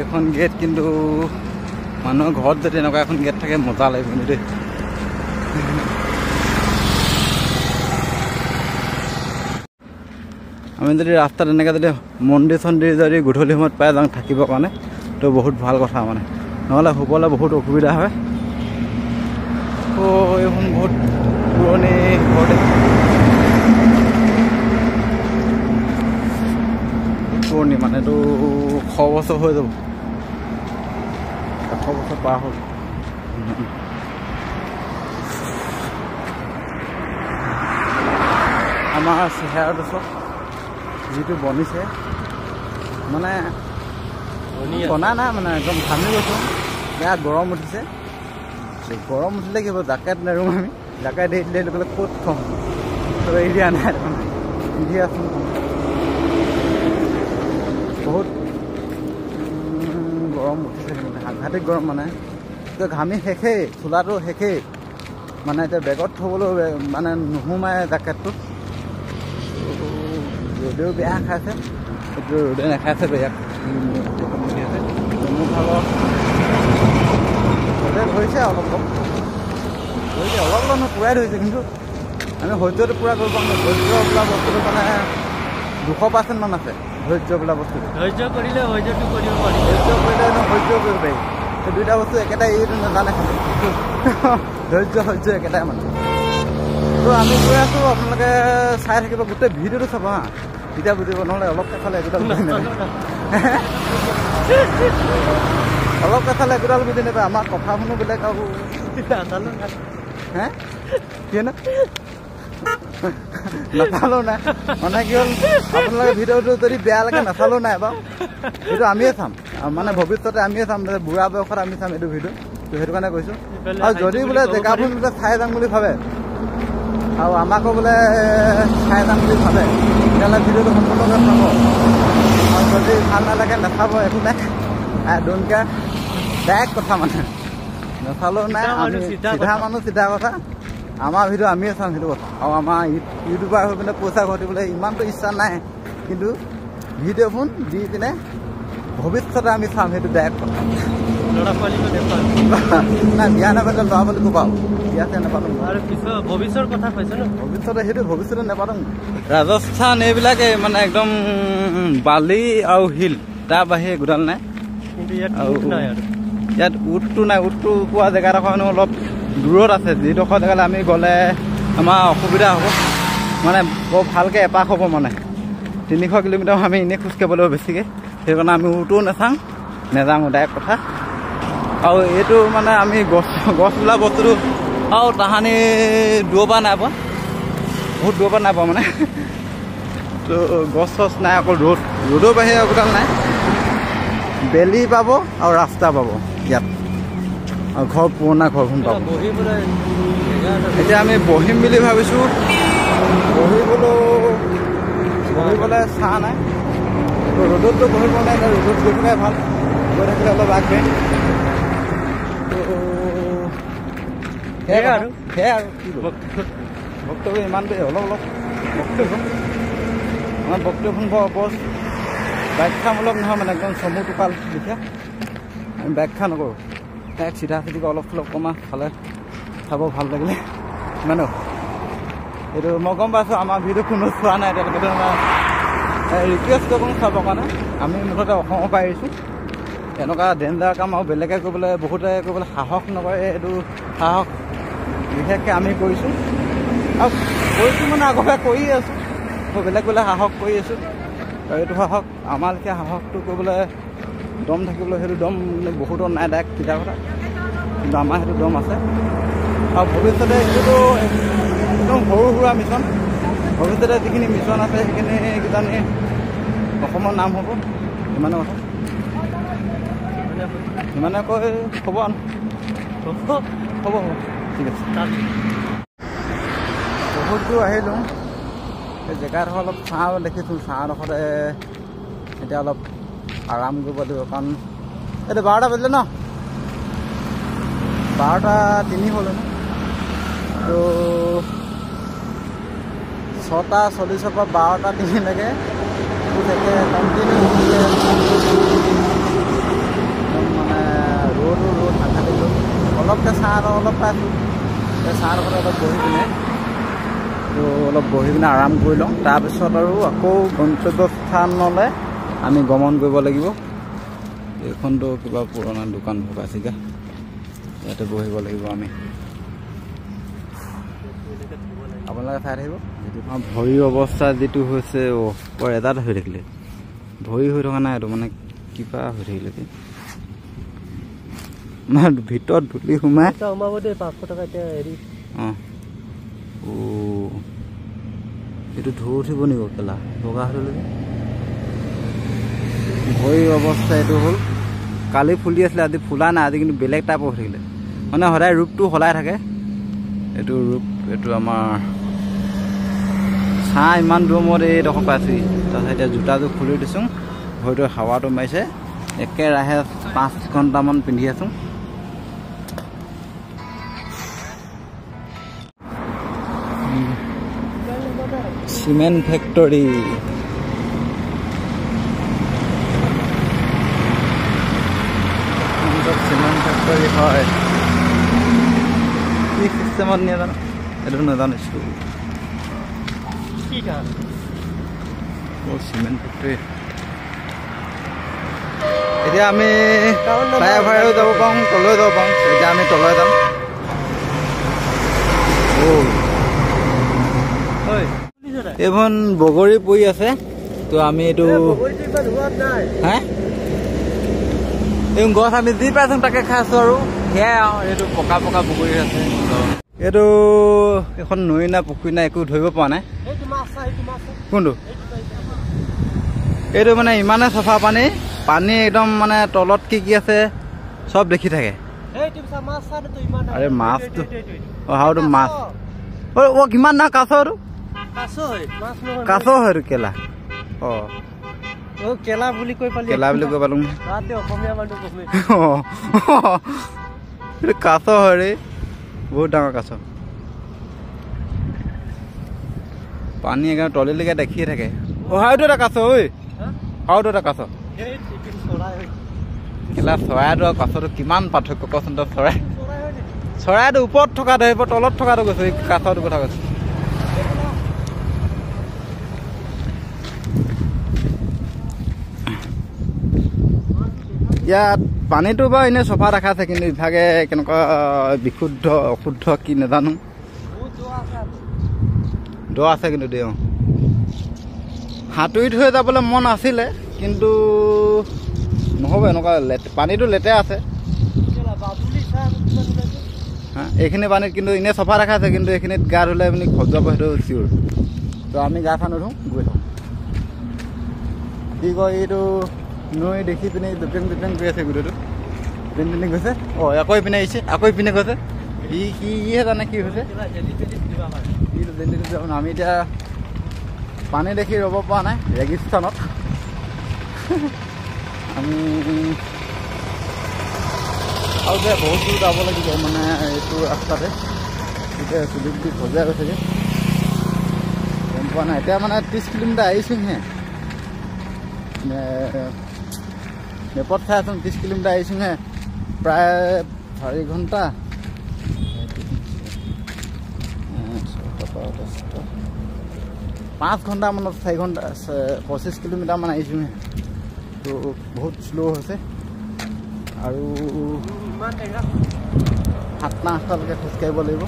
Speaker 1: এখন গেট কিন্তু মানুহৰ ঘৰত যদি এনেকুৱা এখন গেট থাকে মজা লাগিব কিন্তু দেই আমি যদি ৰাস্তাত এনেকৈ যদি মন্দিৰ চন্দিৰ যদি গধূলি সময়ত পাই যাওঁ থাকিবৰ কাৰণে তো বহুত ভাল কথা মানে নহ'লে শুবলৈ বহুত অসুবিধা হয় এইখন বহুত পুৰণি ঘৰ পুৰণি মানে এইটো 100 বছৰ হৈ যাব 100 বছৰ পাৰ হ'ল আমাৰ চেহেৰাটো চব যিটো বনিছে মানে বনা নাই মানে একদম ঘামি গৈছোঁ বেয়া গৰম উঠিছে গৰম উঠিলে কি হ'ব জাকেট নেৰোঁ আমি জাকেট এৰি দিলে ক'লে ক'ত থওঁ তো এৰি দিয়া নাই পিন্ধি আছোঁ বহুত গৰম উঠিছে কিন্তু সাংঘাতিক গৰম মানে এতিয়া ঘামি শেষেই চোলাটো শেষেই মানে এতিয়া বেগত থ'বলৈ মানে নোসোমায় জাকেটটোত ৰ'দেও বেয়া খাইছে এইটো ৰ'দে নাখাইছে বেয়া মোৰ ভাগৰ ৰ'দে ধৰিছে অলপ ধৰিছে অলপ নহয় পূৰাই ধৰিছে কিন্তু আমি সহ্যটো পূৰা কৰিব পৰা নাই সহ্য বোলা বস্তুটো মানে 200% মান আছে ধৈৰ্য বোলা বস্তুটো
Speaker 2: ধৈৰ্য কৰিলে ধৈৰ্যটো কৰিব পাৰি
Speaker 1: ধৈৰ্য কৰিলে সহ্য কৰিব পাৰি এই দুইটা বস্তু একেটাই এইটো নাজানে ধৈৰ্য একেটাই মানে তো আমি গৈ আছোঁ আপোনালোকে চাই থাকিব গোটেই ভিডিঅ'টো চাব হা তেতিয়া বুজিব নহ'লে অলপ চালে একোডাল বুজি নাপায় অলপ চালে একোডাল বুজি নাপায় আমাৰ কথা শুনো বেলেগ আৰু হে কি নাচালেও নাই মানে কি হ'ল আপোনালোকে ভিডিঅ'টো যদি বেয়া লাগে নাচালেও নাই বাৰু সেইটো আমিয়ে চাম মানে ভৱিষ্যতে আমিয়ে চাম বুঢ়া বয়সত আমি চাম এইটো ভিডিঅ' তো সেইটো কাৰণে কৈছোঁ আৰু যদি বোলে জেগাবোৰ বোলে চাই যাম বুলি ভাবে আৰু আমাকো বোলে চাই যাম বুলি ভাবে তেতিয়াহ'লে ভিডিঅ'টো সম্পূৰ্ণকৈ চাব আৰু যদি ভাল নালাগে নাচাব একো নাই ডোণ্ট কেয়াৰ ডাইৰেক্ট কথা মানে নাচালেও নাই আমি চিধা মানুহ চিধা কথা আমাৰ ভিডিঅ' আমিয়ে চাম সেইটো কথা আৰু আমাৰ ইউটিউবাৰ হৈ পিনে পইচা ঘটিবলৈ ইমানটো ইচ্ছা নাই কিন্তু ভিডিঅ'বোৰ দি পিনে ভৱিষ্যতে আমি চাম সেইটো ডাইৰেক্ট কথা নাই বিয়া নাপালে ল'ৰা বুলি ক'বা বিয়া চিয়া নাপালোঁ
Speaker 2: আৰু ভৱিষ্যতৰ কথা কৈছে ন
Speaker 1: ভৱিষ্যতে সেইটো ভৱিষ্যতে নাপালোঁ ৰাজস্থান এইবিলাকে মানে একদম বালি আৰু শিল তাৰ বাহিৰে গোটাল নাই
Speaker 2: কিন্তু ইয়াত
Speaker 1: উটটো নাই উটটো পোৱা জেগাডোখৰ অলপ দূৰত আছে যিডোখৰ জেগালৈ আমি গ'লে আমাৰ অসুবিধা হ'ব মানে বৰ ভালকৈ এপাক হ'ব মানে 300 কিলোমিটাৰ আমি এনেই খোজকাঢ়িব লাগিব বেছিকৈ সেইকাৰণে আমি উটটো নাচাওঁ নেযাওঁ ডাইৰেক্ট কথা আৰু এইটো মানে আমি গছ বোলা বস্তুটো আৰু তাহানি দূৰৰ পৰা নাই পোৱা বহুত দূৰৰ পৰা নাই পোৱা মানে তো গছ চছ নাই অকল ৰ'দৰ বাহিৰে একোডাল নাই বেলি পাব আৰু ৰাস্তা পাব ইয়াত আৰু ঘৰ পুৰণা ঘৰখন পাব এতিয়া আমি বহিম বুলি ভাবিছোঁ বহিবলৈ চাহ নাই ৰ'দততো বহিব নাই ৰ'দত গৈ পেলাই ভাল গৈ থাকিলে অলপ আগবাঢ়ি সেয়াই আৰু কি বক্তব্য ইমানটো অলপ আমাৰ বক্তব্যখন বৰ ব্যাখ্যামূলক নহয় মানে একদম চমু টোপাল লিখা আমি ব্যাখ্যা নকৰোঁ তাইক চিধা চিধিকৈ অলপ চলপ কমা খালে চাব ভাল লাগিলে ইমানো এইটো মই গম পাইছোঁ আমাৰ ভিডিঅ' কোনো চোৱা নাই তেওঁলোকে ৰিকুৱেষ্ট কৰোঁ চাবৰ কাৰণে আমি মুঠতে অসমৰ পৰা আহিছোঁ এনেকুৱা ডেঞ্জাৰ কাম আৰু বেলেগে কৰিবলৈ বহুতে কৰিবলৈ সাহস নকৰে এইটো সাহস বিশেষকৈ আমি কৰিছোঁ আৰু কৰিছোঁ মানে আগতে কৰিয়ে আছোঁ মই বেলেগ সাহস কৰি আছোঁ আৰু এইটো সাহস আমাৰ লেখীয়া সাহসটো কৰিবলৈ দম থাকিবলৈ সেইটো দম বহুতৰ নাই ডাইৰেক্ট চিধা কথা কিন্তু আমাৰ সেইটো দম আছে আৰু ভৱিষ্যতে এইটোতো একদম সৰু সুৰা মিছন ভৱিষ্যতে যিখিনি মিছন আছে সেইখিনি কিজানি অসমৰ নাম হ'ব ইমানে কথা ইমানে কৈ হ'ব হ'ব ঠিক আছে বহুত দূৰ আহিলোঁ এই জেগাডোখৰ অলপ ছাঁ দেখিছোঁ ছাঁডোখৰতে এতিয়া অলপ আৰাম কৰিব লাগিব কাৰণ এইটো 12টা বাজিলে ন 12:03 হ'ল তো 6:40 পৰা 12:03লৈকে থাকে কণ্টিনিউ মানে ৰ'দ সাংঘাতিক ৰ'দ অলপকৈ ছাঁ অলপ পাইছোঁ এই ছাঁডোখৰতে অলপ বহি পিনে তো অলপ বহি পিনে আৰাম কৰি লওঁ তাৰপিছত আৰু আকৌ গন্তব্যস্থানলৈ আমি গমন কৰিব লাগিব এইখনতো কিবা পুৰণা দোকান ভগাইছিগা ইয়াতে বহিব লাগিব আমি আপোনালোকে চাই থাকিব যিটো ভৰিৰ অৱস্থা যিটো হৈছে বৰ এজাত হৈ থাকিলে ভৰি হৈ থকা নাই এইটো মানে কিবা হৈ থাকিলে ভিতৰত ধূলি সোমাই
Speaker 2: সোমাব দেই 500 টকা এতিয়া হেৰি
Speaker 1: এইটো ঢৌ উঠিব নিব কেলা বগা হৈ ভৰিৰ অৱস্থা এইটো হ'ল কালি ফুলি আছিলে আজি ফুলা নাই আজি কিন্তু বেলেগ টাইপৰ হৈ থাকিলে মানে সদায় ৰূপটো সলাই থাকে এইটো ৰূপ এইটো আমাৰ ছাঁ ইমান দূৰ মূৰত এইডোখৰ পাইছোঁহি তাৰপিছত এতিয়া জোতাযোৰ খুলি দিছোঁ ভৰিটো হাৱাটো মাৰিছে একেৰাহে 5 ঘণ্টামান পিন্ধি আছোঁ চিমেণ্ট ফেক্টৰী চিমেণ্ট ফেক্টৰী হয় কি চিষ্টেমত নিয়ে জানো এইটো নাজানিছোঁ চিমেণ্ট ফেক্টৰী এতিয়া আমি ফ্লাইঅভাৰেও যাব পাৰোঁ, তলৈও যাব পাৰোঁ। এতিয়া আমি তলৈ যাম। এইখন বগৰী পৰি আছে। তো আমি এইটো হে এই গছ আমি যি পাইছোঁ তাকে খাই আছোঁ আৰু সেয়াই আৰু এইটো পকা পকা বগৰী আছে। এইটো এখন নৈ না পুখুৰী না একো ধৰিব পৰা নাই। কোনটো? এইটো মানে ইমানে চাফা পানী, পানী একদম মানে তলত কি কি আছে চব দেখি থাকে। আৰে মাছটো হাওটো মাছ কিমান না কাছ এইটো কাছ হয় এইটো কেলা।
Speaker 2: কেলা বুলি কৈ পালো
Speaker 1: কাছ হয় ৰে, বহুত ডাঙৰ কাছ। পানী একদম তলিলৈকে দেখিয়ে থাকে। হাওটো এটা কাছ ঐ, হাওটো এটা কাছ। কেলা চৰাইটো আৰু কাছটো কিমান পাৰ্থক্য কচোন তই? চৰাইটো ওপৰত থকা ধৰিব, তলত থকাটো কৈছো, এই কাছটো কথা কৈছো। ইয়াত পানীটো বাৰু এনেই চফা দেখা আছে, কিন্তু ইভাগে কেনেকুৱা বিশুদ্ধ অশুদ্ধ কি নাজানো। দ আছে কিন্তু দেই। সাঁতুৰি থৈ যাবলৈ মন আছিলে, কিন্তু নহ'ব এনেকুৱা পানীটো লেতেৰা আছে। এইখিনি পানীত কিন্তু এনেই চফা দেখা আছে, কিন্তু এইখিনিত গা ধুলে আপুনি খজুৱাব, সেইটো চিয়ৰ। তো আমি গা চা নুধোঁ, গৈ থাকোঁ। কি কয় এইটো নৈ দেখি পিনে দুপেং দুপেং গৈ আছে গোটেইটো। পিনে গৈছে, আকৌ ইপিনে আহিছে, আকৌ ইপিনে গৈছে। ইহে জানে কি হৈছে। আমি এতিয়া পানী দেখি ৰ'ব পৰা নাই ৰেগিস্থানত। আমি আৰু যে বহুত দূৰ যাব লাগিব মানে এইটো ৰাস্তাতে। এতিয়া চুলি চুলি সজাই গৈছেগৈ, গম পোৱা নাই। এতিয়া মানে 30 কিলোমিটাৰ আহিছোঁহে। মেপত চাই আছোঁ 30 কিলোমিটাৰ আহিছোঁহে, প্ৰায় 4 ঘণ্টা 5 ঘণ্টামানত 4 ঘণ্টা 25 কিলোমিটাৰমান আহিছোঁহে। তো বহুত শ্ল' হৈছে আৰু 7-8টালৈকে খোজকাঢ়িব লাগিব।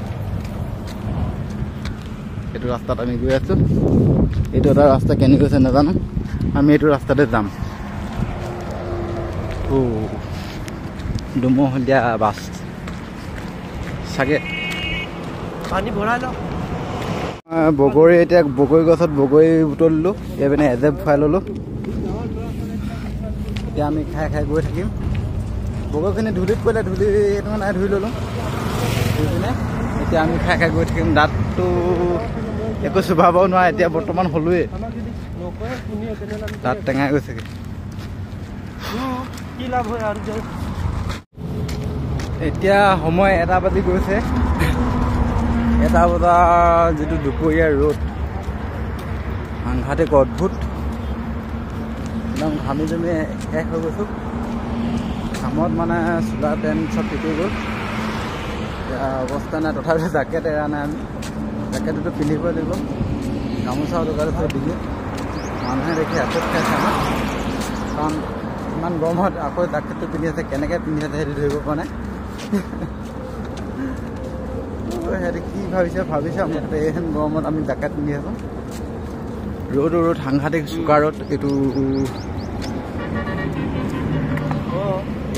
Speaker 1: এইটো ৰাস্তাত আমি গৈ আছোঁ। এইটো এটা ৰাস্তা কেনে গৈছে নাজানো, আমি এইটো ৰাস্তাতে যাম। দুমহলীয়া বাছ চাগে।
Speaker 2: পানী ভৰাই লওঁ।
Speaker 1: বগৰী, এতিয়া বগৰী গছত বগৰী বুটলিলোঁ, এইপিনে এজেপ ভৰাই ল'লোঁ। এতিয়া আমি খাই খাই গৈ থাকিম। বগৰীখিনি ধূলিত পৰিলে, ধূলি সেইটো নাই ধুই ল'লোঁ, ধুই পিনে এতিয়া আমি খাই খাই গৈ থাকিম। দাঁতটো একো চুবাব নোৱাৰে এতিয়া, বৰ্তমান হ'লোৱেই। দাঁত টেঙাই গৈছেগৈ। এতিয়া সময় 1 বাজি গৈছে। 1 বজাৰ যিটো দুপৰীয়াৰ ৰ'দ, সাংঘাতিক অদ্ভুত। একদম ঘামি জমি শেষ হৈ গৈছোঁ। ঘামত মানে চোলা পেণ্ট চব তিতি গ'ল। এতিয়া অৱস্থা নাই, তথাপিও জেকেট এৰা নাই আমি। জেকেটটো পিন্ধিবই লাগিব। গামোচাও দোকান আছে ডিঙিত। মানুহে দেখি আচৰিত খাইছে আমাক, কাৰণ ইমান গৰমত আকৌ জেকেটটো পিন্ধি আছে। কেনেকৈ পিন্ধি আছে সেইটো ধৰিব পৰা নাই। সিহঁতে কি ভাবিছে মুঠতে এইখন গৰমত আমি জেকেট পিন্ধি আছোঁ। ৰ'দ সাংঘাতিক চোকা ৰ'দ।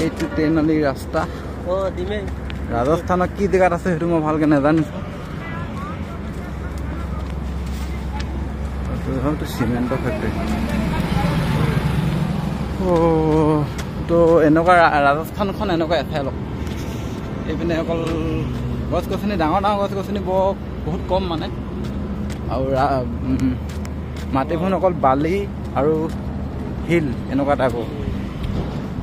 Speaker 1: এইটো ট্ৰেইনলি ৰাস্তা। ৰাজস্থানত কি জেগাত আছে সেইটো মই ভালকৈ নাজানিছোঁ। হয়তো চিমেণ্টৰ ফেক্টৰী। তো এনেকুৱা ৰাজস্থানখন এনেকুৱা এঠাই অলপ। এইপিনে অকল গছ গছনি, ডাঙৰ ডাঙৰ গছ গছনি বহুত কম মানে। আৰু মাটিখন অকল বালি আৰু শিল এনেকুৱা টাইপৰ।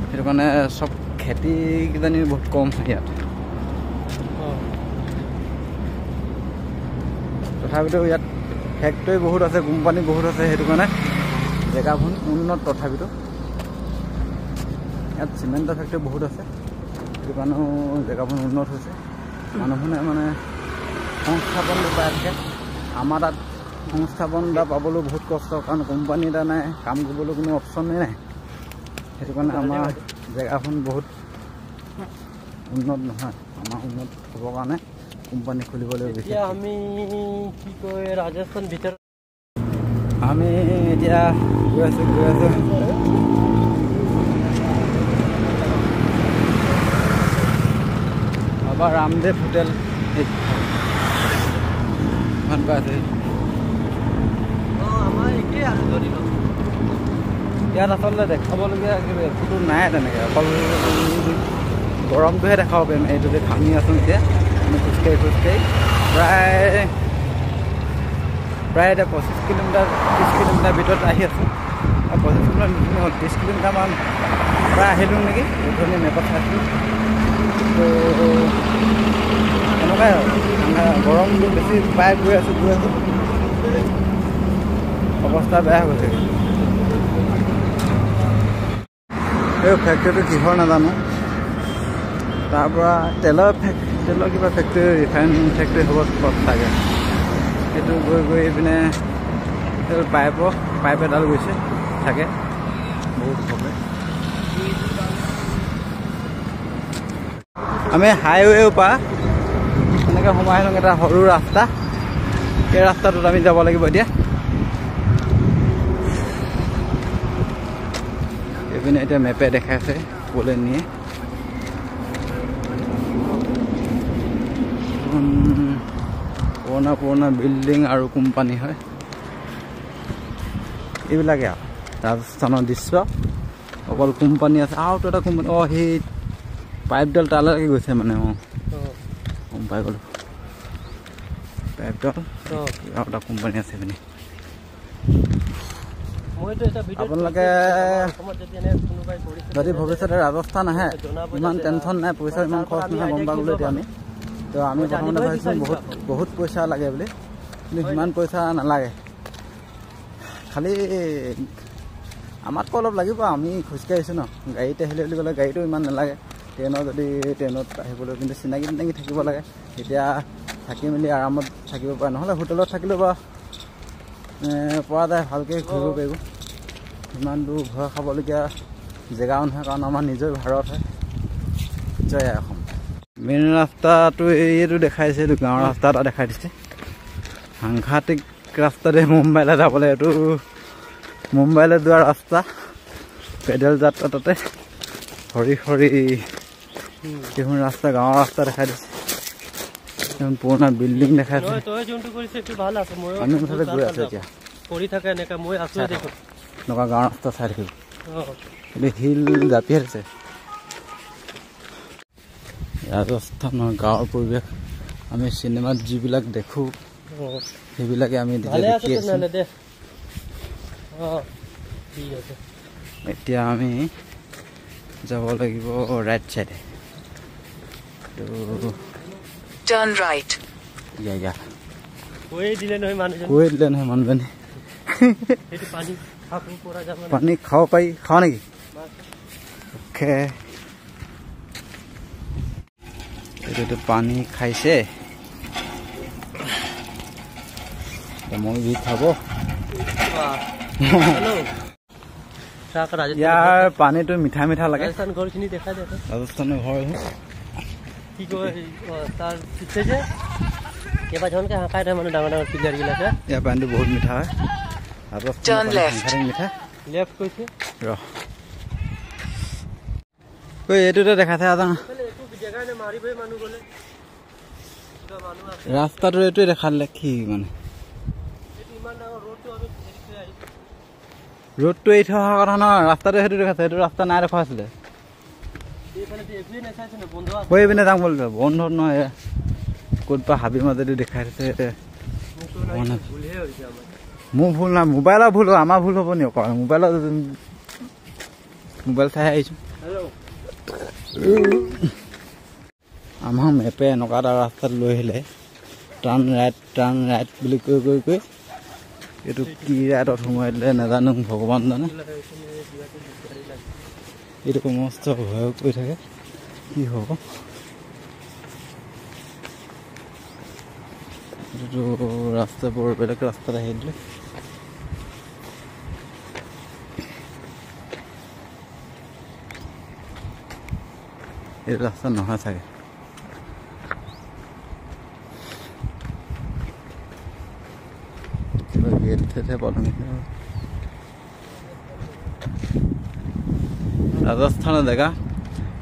Speaker 1: সেইটো কাৰণে চব খেতি কিজানি বহুত কম ইয়াত। তথাপিতো ইয়াত ফেক্টৰী বহুত আছে, কোম্পানী বহুত আছে, সেইটো কাৰণে জেগাবোৰ উন্নত। তথাপিতো ইয়াত চিমেণ্টৰ ফেক্টৰী বহুত আছে, সেইটো কাৰণেও জেগাবোৰ উন্নত হৈছে। মানুহবোৰে মানে সংস্থাপন পাই থাকে। আমাৰ তাত সংস্থাপন এটা পাবলৈ বহুত কষ্ট, কাৰণ কোম্পানী এটা নাই, কাম কৰিবলৈ কোনো অপশ্যনেই নাই। সেইটো কাৰণে আমাৰ জেগাখন বহুত উন্নত নহয় আমাৰ উন্নত হ'বৰ কাৰণে কোম্পানী খুলিব লাগিব
Speaker 2: এতিয়া আমি কি কয় ৰাজস্থান ভিতৰত
Speaker 1: আমি এতিয়া গৈ আছোঁ বাবা ৰামদেৱ হোটেল ভাল পাই আছে
Speaker 2: আমাৰ একেই আৰু ধৰি লওক
Speaker 1: ইয়াত আচলতে দেখাবলগীয়া একোটো নাই তেনেকৈ অকল গৰমটোহে দেখাব পাৰিম এইটো যে ঘামি আছোঁ এতিয়া আমি খোজকাঢ়ি প্ৰায় এতিয়া 25 কিলোমিটাৰ 30 কিলোমিটাৰ ভিতৰত আহি আছোঁ আৰু 25 কিলোমিটাৰ নিদিনো হ'ল 30 কিলোমিটাৰমান প্ৰায় আহিলোঁ নেকি ধৰণে মেপত চাইছিলোঁ তো এনেকুৱাই গৰমটো বেছি প্ৰায় গৈ আছোঁ অৱস্থা বেয়া হৈ গৈছে এই ফেক্টৰীটো কিহৰ নাজানো তাৰপৰা তেলৰ কিবা ফেক্টৰী ৰিফাইন ফেক্টৰী হ'ব চাগে সেইটো গৈ পিনে পাইপ এডাল গৈছে থাকে বহুত হবে আমি হাইৱেৰ পৰা এনেকৈ সোমাই আহিলোঁ এটা সৰু ৰাস্তা সেই ৰাস্তাটোত আমি যাব লাগিব এতিয়া এইপিনে এতিয়া মেপে দেখাইছে ক'লৈ নিয়ে পুৰণা বিল্ডিং আৰু কোম্পানী হয় এইবিলাকে আৰু ৰাজস্থানৰ দৃশ্য অকল কোম্পানী আছে আৰু এটা কোম্পানী সেই পাইপডাল তালৈকে গৈছে মানে গম পাই গ'লোঁ পাইপডাল আৰু এটা কোম্পানী আছে পিনে আপোনালোকে যদি ভৱিষ্যতে ৰাজস্থান আহে ইমান টেনশ্যন নাই পইচা ইমান খৰচ নহয় গম পাবলৈ এতিয়া আমি তো আমি প্ৰথমতে ভাবিছোঁ বহুত পইচা লাগে বুলি কিন্তু সিমান পইচা নালাগে খালি আমাতকৈ অলপ লাগিব আমি খোজকাঢ়িছোঁ ন গাড়ীত আহিলে বুলি ক'লে গাড়ীটো ইমান নালাগে ট্ৰেইনত আহিবলৈ কিন্তু চিনাকি থাকিব লাগে তেতিয়া থাকি মেলি আৰামত থাকিব পাৰে নহ'লে হোটেলত থাকিলেও বা পৰা যায় ভালকৈ ঘূৰিব পাৰিব ইমান দূৰ ভয় খাবলগীয়া জেগাও নহয় কাৰণ আমাৰ নিজৰ ভাৰত হয় জয় অসম মেইন ৰাস্তাটো এইটো দেখাইছে এইটো গাঁৱৰ ৰাস্তা এটা দেখাই দিছে সাংঘাতিক ৰাস্তাতে মুম্বাইলৈ যাবলৈ এইটো মুম্বাইলৈ যোৱা ৰাস্তা পেডেল যাত্ৰা তাতে সৰি সেইখন ৰাস্তা গাঁৱৰ ৰাস্তা দেখাই দিছে পুৰণা বিল্ডিং দেখাইছে আমি মুঠতে গৈ আছোঁ এতিয়া এনেকুৱা গাঁৱৰ ৰাস্তা চাই থাকিব কিন্তু শিল জাপি আছে ৰাজস্থানৰ গাঁৱৰ পৰিৱেশ আমি চিনেমাত যিবিলাক দেখোঁ সেইবিলাকে আমি দেখি আছোঁ এতিয়া আমি যাব লাগিব ৰাইট চাইডে
Speaker 4: Turn right.
Speaker 2: কৈ দিলে নহয়
Speaker 1: মানুহজনে পানী খাব পাৰি খাওঁ নেকি অ'কে এইটোতো পানী খাইছে মই বি খাব ইয়াৰ পানীটো মিঠা লাগে
Speaker 2: ঘৰখিনি দেখাই দে
Speaker 1: ৰাজস্থানৰ ঘৰ
Speaker 2: কি কয় তাৰ পিছে যে কেইবাজনকে হাঁকাই থয় মানে ডাঙৰ প্লেয়াৰবিলাকে
Speaker 1: ইয়াৰ পানীটো বহুত মিঠা হয় ৰাজস্থানৰ মিঠা
Speaker 2: লেফ্ট কৈছে
Speaker 1: এইটোতে দেখাইছে ৰাস্তাটো এইটোৱে দেখা দিলে কি মানে ৰোডটো এৰি থৈ অহা কথা নহয় ৰাস্তাটো সেইটো দেখাইছে সেইটো ৰাস্তা নাই দেখা আছিলে পিনে যাম বুলি বন্ধ নহয় ক'ত বা হাবি মাজেদি দেখাই দিছে মোৰ ভুল নাই মোবাইলৰ ভুল হ'ব আমাৰ ভুল হ'ব নি অকল মোবাইল চাই আহিছোঁ আমাৰ মেপে এনেকুৱা এটা ৰাস্তাত লৈ আহিলে টাৰ্ণ ৰাইট বুলি কৈ এইটো কি ৰাইটত সোমাই দিলে নাজানো ভগৱান জানে এইটো মস্ত ভয় কৰি থাকে কি হ'ব এইটো ৰাস্তাবোৰ বেলেগ ৰাস্তাত আহি দিলে এইটো ৰাস্তা নহয় চাগে ৰাজস্থানৰ জেগা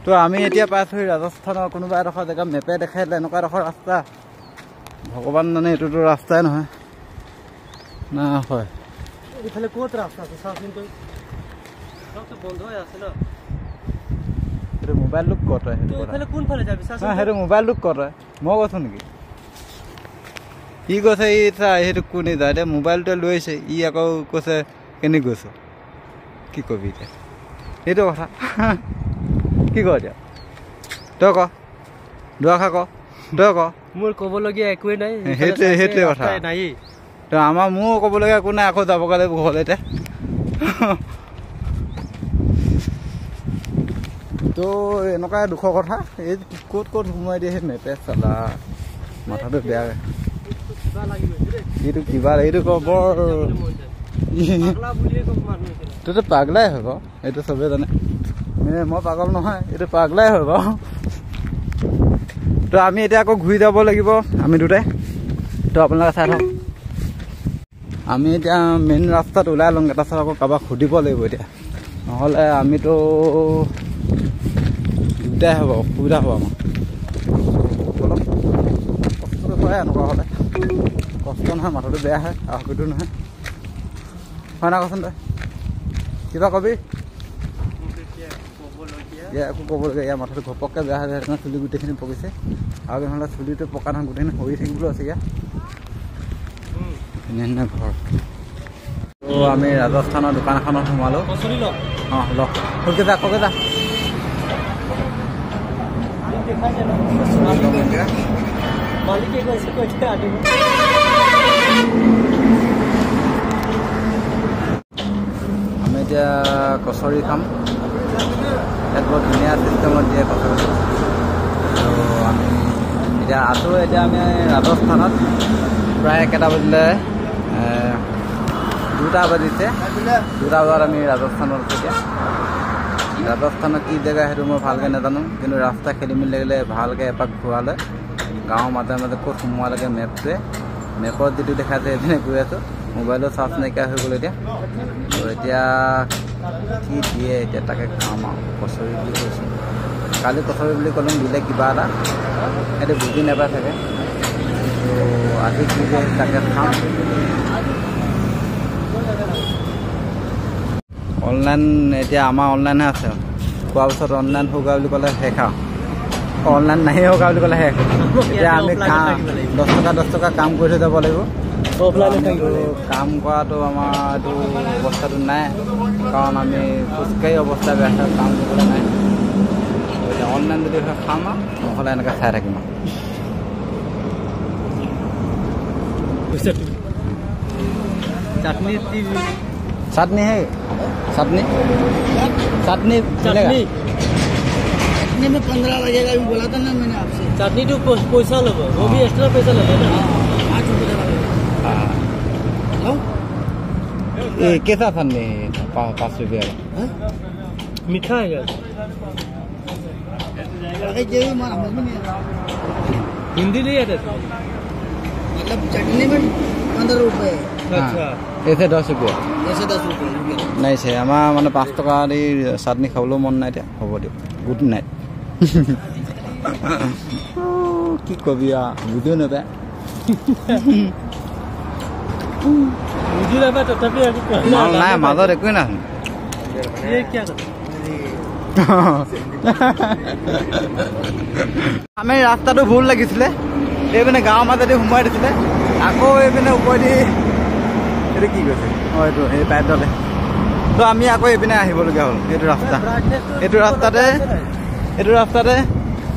Speaker 1: তো আমি এতিয়া পাইছোঁ ৰাজস্থানৰ কোনোবা এডোখৰ জেগা মেপে দেখাই দিলে এনেকুৱা এডোখৰ ৰাস্তা ভগৱান জানে এইটোতো ৰাস্তাই নহয় না হয়
Speaker 2: ইফালে ক'ত ৰাস্তা আছে চাওকচোন তই চবটো বন্ধ হৈ আছে ন
Speaker 1: সেইটো মোবাইল লুক ক'ত হয়
Speaker 2: ইফালে কোনফালে যাবি চাচোন
Speaker 1: সেইটো মোবাইল লুক ক'ত হয় মই কৈছোঁ নেকি ই কৈছে ই সেইটো কোনে যায় এতিয়া মোবাইলটোৱে লৈ আহিছে ই আকৌ কৈছে কেনে গৈছ কি কবি এতিয়া সেইটো কথা কি ক এতিয়া তই ক দুআষাৰ ক তই ক
Speaker 2: মোৰ ক'বলগীয়া একোৱেই নাই
Speaker 1: সেইটোৱে কথা
Speaker 2: নাই
Speaker 1: তো আমাৰ মোৰো ক'বলগীয়া একো নাই আকৌ যাবগৈ লাগিব ঘৰলৈ এতিয়া তো এনেকুৱা দুখৰ কথা এই ক'ত ক'ত সোমোৱাই দিয়ে সেই মেপে চালা মাথাটো বেয়া এইটো কিবা এইটো ক বৰ তইতো পাগলাই হয় বাৰু এইটো চবেই জানে মই পাগল নহয় এইটো পাগলাই হয় বাৰু তো আমি এতিয়া আকৌ ঘূৰি যাব লাগিব আমি দুটাই তো আপোনালোকে চাই থাকক আমি এতিয়া মেইন ৰাস্তাত ওলাই লওঁ তাৰপাছত আকৌ কাৰোবাক সুধিব লাগিব এতিয়া নহ'লে আমিতো দিগদাৰ হ'ব অসুবিধা হ'ব আমাৰ অলপ কষ্টটো হয় এনেকুৱা হ'লে কষ্ট নহয় মাথাটো বেয়া হয় আহোঁতো নহয় হয় না কচোন তই কিবা কবি ইয়াৰ একো ক'বলগীয়া ইয়াৰ মাথাটো ঘপককৈ বেয়া হৈ যায় সেইকাৰণে চুলি গোটেইখিনি পকিছে আৰু নহ'লে চুলিটো পকা নহয় গোটেইখিনি সৰি থাকিবলৈ আছে ইয়াত ধুনীয়া ধুনীয়া ঘৰ তো আমি ৰাজস্থানৰ দোকান এখনত সোমালোঁ অঁ ল খোলকে যা খোলকে যা
Speaker 2: মালিকে কৈছে কৈছে আনিব
Speaker 1: আমি এতিয়া কচৰি খাম ইয়াত বৰ ধুনীয়া চিষ্টেমত দিয়ে কচৰি তো আমি এতিয়া আছোঁ এতিয়া আমি ৰাজস্থানত প্ৰায় কেইটা বাজিলে 2টা বাজিছে 2টা বজাত আমি ৰাজস্থানত আছোঁ এতিয়া ৰাজস্থানত কি জেগা সেইটো মই ভালকৈ নাজানো কিন্তু ৰাস্তা খেলি মেলি লাগিলে ভালকৈ এপাক ঘূৰালে গাঁৱৰ মাজে মাজে ক'ত সোমোৱা লাগে মেপত যিটো দেখাইছে সেইদিনে গৈ আছোঁ মোবাইলৰ চাৰ্জ নাইকিয়া হৈ গ'ল এতিয়া তো এতিয়া কি দিয়ে এতিয়া তাকে খাম আৰু কচৰি বুলি কৈছোঁ কালি কচৰি বুলি ক'লোঁ দিলে কিবা এটা সেইটো বুজি নাপায় চাগে তো আজি কি দিয়ে তাকে খাম অনলাইন এতিয়া আমাৰ অনলাইনহে আছে খোৱাৰ পিছত অনলাইন হোগা বুলি ক'লে শেষ আৰু অনলাইন নাহি হোগা বুলি ক'লে শেষ এতিয়া আমি 10 টকা কাম কৰি থৈ যাব লাগিব কাম কৰাটো আমাৰ এইটো অৱস্থাটো নাই কাৰণ আমি খোজকাঢ়ি অৱস্থা বেয়া হয় কাম কৰিবলৈ নাই এতিয়া অনলাইন যদি হয় খাম আৰু নহ'লে এনেকৈ চাই থাকিম चाटनी है चाटनी चाटनी
Speaker 2: चटनी
Speaker 5: चटनी में 15 लगेगा अभी बोला था ना मैंने आपसे
Speaker 2: चटनी तो पैसा लो वो भी एक्स्ट्रा पैसा लेते हैं
Speaker 5: 5 रुपये का लगेगा
Speaker 1: ये कैसा चाटनी है 5 रुपये
Speaker 2: मीठा है यार हिंदी नहीं आते
Speaker 5: मतलब चटनी में 15 रुपये
Speaker 2: अच्छा
Speaker 1: ऐसे 10 रुपये
Speaker 5: ऐसे 10 रुपये
Speaker 1: নাই চাই আমাৰ মানে 5 টকা দি চাটনি খাবলৈও মন নাই এতিয়া হ'ব দিয়ক গুড নাইট কি কবি বুজিও নাপায়
Speaker 2: बुझी रहा तथापि
Speaker 1: নাই মাজত একোৱেই নাই
Speaker 2: ये क्या करते
Speaker 1: আমি ৰাস্তাটো ভুল লাগিছিলে এইপিনে গাঁৱৰ মাজেদি সোমোৱাই দিছিলে আকৌ এইপিনে ওপৰেদি এইটো কি কৈছে অঁ এইটো এই পাইপডালে তো আমি আকৌ এইপিনে আহিবলগীয়া হ'ল এইটো ৰাস্তাতে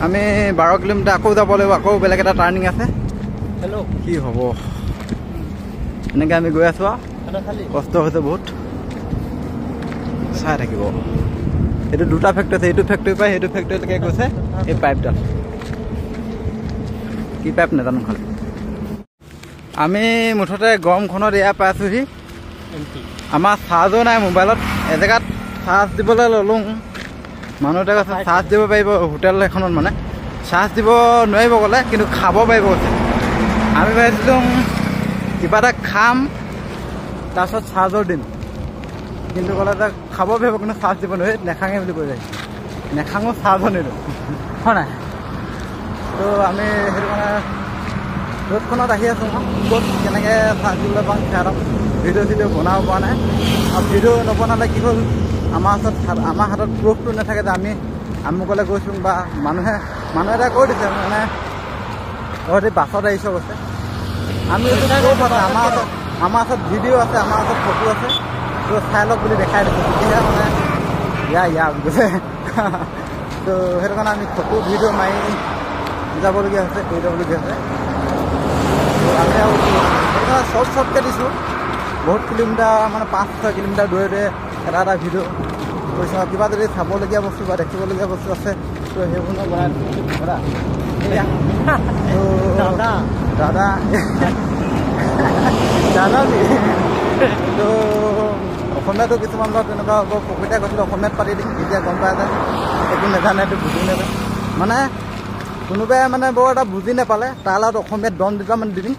Speaker 1: আমি 12 কিলোমিটাৰ আকৌ যাব লাগিব আকৌ বেলেগ এটা টাৰ্ণিং আছে
Speaker 2: हेलो
Speaker 1: কি হ'ব এনেকৈ আমি গৈ আছোঁ আৰু
Speaker 2: खाना खाली
Speaker 1: কষ্ট হৈছে বহুত চাই থাকিব এইটো 2টা ফেক্টৰী আছে এইটো ফেক্টৰী পৰা সেইটো ফেক্টৰীলৈকে গৈছে এই পাইপডাল কি পাইপ নাজানো খালি আমি মুঠতে গৰমখনত এয়া পাইছোঁহি আমাৰ চাৰ্জো নাই মোবাইলত এজেগাত চাৰ্জ দিবলৈ ল'লোঁ মানুহ এটা কৈছে চাৰ্জ দিব পাৰিব হোটেল এখনত মানে চাৰ্জ দিব নোৱাৰিব ক'লে কিন্তু খাব পাৰিব কৈছে আমি ভাবিছিলোঁ কিবা এটা খাম তাৰপিছত চাৰ্জৰ দিম কিন্তু ক'লে যে খাব পাৰিব কিন্তু চাৰ্জ দিব নোৱাৰি নেখাঙে বুলি কৈ যায় নেখাঙো চাৰ্জৰ নিদিওঁ হয় নাই তো আমি সেইটো কাৰণে ৰ'দখনত আহি আছোঁ ক'ত কেনেকৈ চাৰ্জ দিবলৈ পাওঁ সিহঁতক ভিডিঅ' চিডিঅ' বনাব পৰা নাই আৰু ভিডিঅ' নবনালে কি হ'ল আমাৰ হাতত প্ৰুফটো নাথাকে যে আমি আমুকলৈ গৈছোঁ বা মানুহে এটা কৈ দিছে মানে তহঁতি বাছত আহিছ কৈছে আমি প্ৰুফ আছে আমাৰ ওচৰত ভিডিঅ' আছে আমাৰ ওচৰত ফটো আছে তো চাই লওক বুলি দেখাই দিছোঁ তেতিয়াহে মানে ইয়া গৈছে তো সেইটো কাৰণে আমি ফটো ভিডিঅ' মাৰি যাবলগীয়া হৈছে কৰি যাবলগীয়া হৈছে আমি আৰু চবকৈ দিছোঁ বহুত কিলোমিটাৰ মানে 5-6 কিলোমিটাৰ দূৰে এটা ভিডিঅ' কৰিছোঁ কিবা যদি চাবলগীয়া বস্তু বা দেখিবলগীয়া বস্তু আছে তো সেইবোৰ বনাই দিছোঁ দাদা তো অসমীয়াটো কিছুমান ধৰক তেনেকুৱা হ'ব প্ৰকৃতিয়ে কৈছিলোঁ অসমীয়াত পাতি দিম এতিয়া গম পাই যায় একো নাজানে এইটো বুজি নাপায় মানে কোনোবাই মানে বৰ এটা বুজি নাপালে তাৰ লগত অসমীয়াত দম দুটামান দি দিম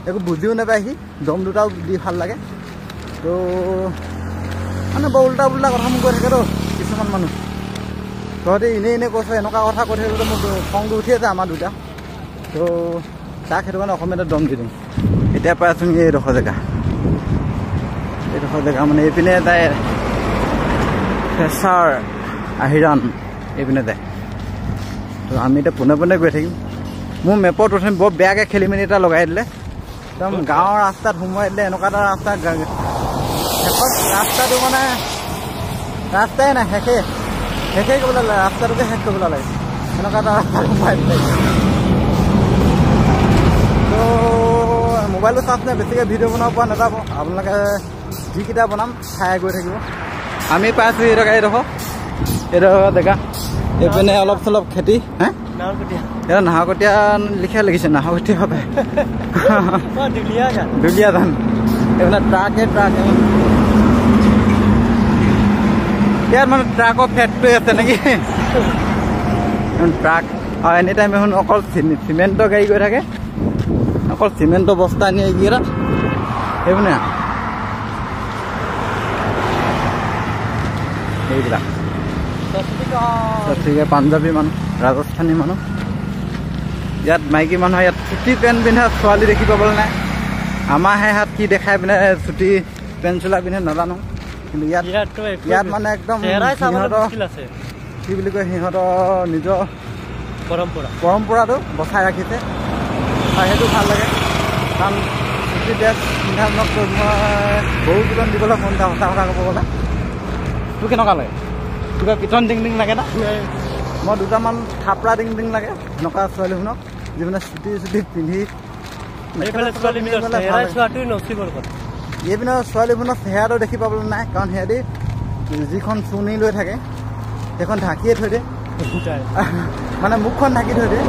Speaker 1: একো বুজিও নাপায় সি দম দুটাও দি ভাল লাগে তো মানে বৰ উল্টা পুল্টা কথা মোক কৈ থাকেতো কিছুমান মানুহ তহঁতি এনেই কৈছ এনেকুৱা কথা কৈ থাকিলে মোক খংটো উঠি আছে আমাৰ দুটা তো তাক সেইটো কাৰণে অসমীয়াতে দম দি দিম এতিয়া পাই আছোঁ এইডোখৰ জেগা মানে এইপিনে যায় ফেচাৰ আহিৰাণ এইপিনে যায় তো আমি এতিয়া পোনে গৈ থাকিম মোৰ মেপত উঠি বৰ বেয়াকৈ খেলি মেলি এটা লগাই দিলে একদম গাঁৱৰ ৰাস্তাত সোমোৱাই দিলে এনেকুৱা এটা ৰাস্তা শেষত ৰাস্তাটো মানে ৰাস্তাই নাই শেষেই কৰিবলৈ লাগে ৰাস্তাটোকে শেষ কৰিবলৈ লাগে এনেকুৱা এটা ৰাস্তা সোমোৱাই দিলে তো মোবাইলটো চাৰ্জ নাই বেছিকৈ ভিডিঅ' বনাব পৰা নাযাব আপোনালোকে যিকেইটা বনাম চাই গৈ থাকিব আমি পাইছোঁ এইডোখৰ জেগা এইপিনে অলপ চলপ খেতি হে এটা নাহৰকটীয়া লিখা লাগিছে নাহৰকটীয়া হবে দুলীয়া ধান এইপিনে ট্ৰাকে ইয়াত মানে ট্ৰাকৰ ফেক্টৰী আছে নেকি ট্ৰাক আৰু এনি টাইম এখন অকল চিমেণ্টৰ গাড়ী গৈ থাকে অকল চিমেণ্টৰ বস্তা আনি এইকেইটা সেইপিনে এইবিলাক পাঞ্জাবী মানুহ ৰাজস্থানী মানুহ ইয়াত মাইকী মানুহ ইয়াত চুটি পেণ্ট পিন্ধা ছোৱালী দেখি পাবলৈ নাই আমাৰ হাত কি দেখাই পিনে চুটি পেণ্ট চোলা পিন্ধে নাজানো কিন্তু ইয়াত মানে একদম কি বুলি কয় সিহঁতৰ নিজৰ পৰম্পৰাটো বচাই ৰাখিছে আৰু সেইটো ভাল লাগে কাৰণ চুটি ড্ৰেছ পিন্ধাক মই বহু কিজন দিবলৈ মন যায় সঁচা কথা ক'ব গ'লে তোৰ কেনেকুৱা লাগে কিবা পিটন ডিং লাগে না মই দুটামান থাপৰা ডিং লাগে এনেকুৱা ছোৱালীখনক যিমানে চুটি পিন্ধি এইপিনে ছোৱালীখনৰ চেহেৰাটো দেখি পাবলৈ নাই কাৰণ সিহঁতি যিখন চুৰ্ণি লৈ থাকে সেইখন ঢাকিয়ে থৈ দিয়ে মানে মুখখন ঢাকি থৈ দিয়ে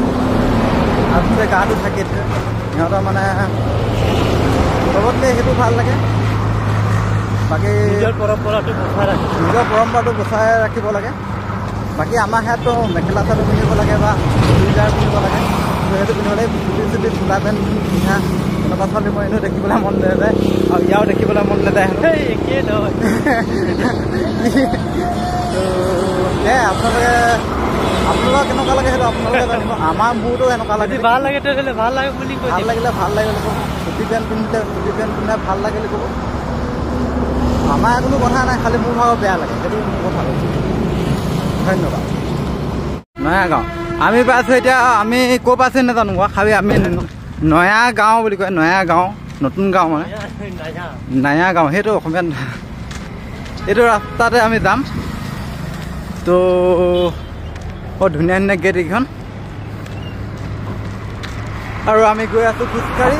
Speaker 1: আৰু গাটো ঢাকি থৈ দিয়ে সিহঁতৰ মানে চবতকৈ সেইটো ভাল লাগে বাকী নিজৰ পৰম্পৰাটো বচাই ৰাখিব লাগে বাকী আমাৰ ইয়াততো মেখেলা চাদৰ পিন্ধিব লাগে বা চুৰিদাৰ পিন্ধিব লাগে সেইটো পিন্ধিব লাগে চুটি চোলা পেণ্ট পিন্ধা তেনেকুৱা ছোৱালী মই এনেও দেখিবলৈ মন নাযায় আৰু ইয়াও দেখিবলৈ মন নাযায় একেই নহয় আপোনালোকৰ কেনেকুৱা লাগে সেইটো আপোনালোকে জানিব আমাৰ মোৰতো এনেকুৱা লাগে ভাল লাগে ভাল লাগিলে ক'ব চুটি পেণ্ট পিন্ধিলে চুটি পেণ্ট পিন্ধিলে ভাল লাগে বুলি ক'ব আমাৰ কোনো কথা নাই খালি মোৰ ভাগৰ বেয়া লাগে সেইটো মোৰ কথা ধন্যবাদ নয়া গাঁও আমি পাইছোঁ এতিয়া আমি ক'ৰ পাইছোঁ নাজানো খালি আমি নয়া গাঁও বুলি কয় নয়া গাঁও নতুন গাঁও মানে নয়া গাঁও সেইটো অসমীয়াত এইটো ৰাস্তাতে আমি যাম তো বৰ ধুনীয়া গেট এইখন আৰু আমি গৈ আছোঁ খোজকাঢ়ি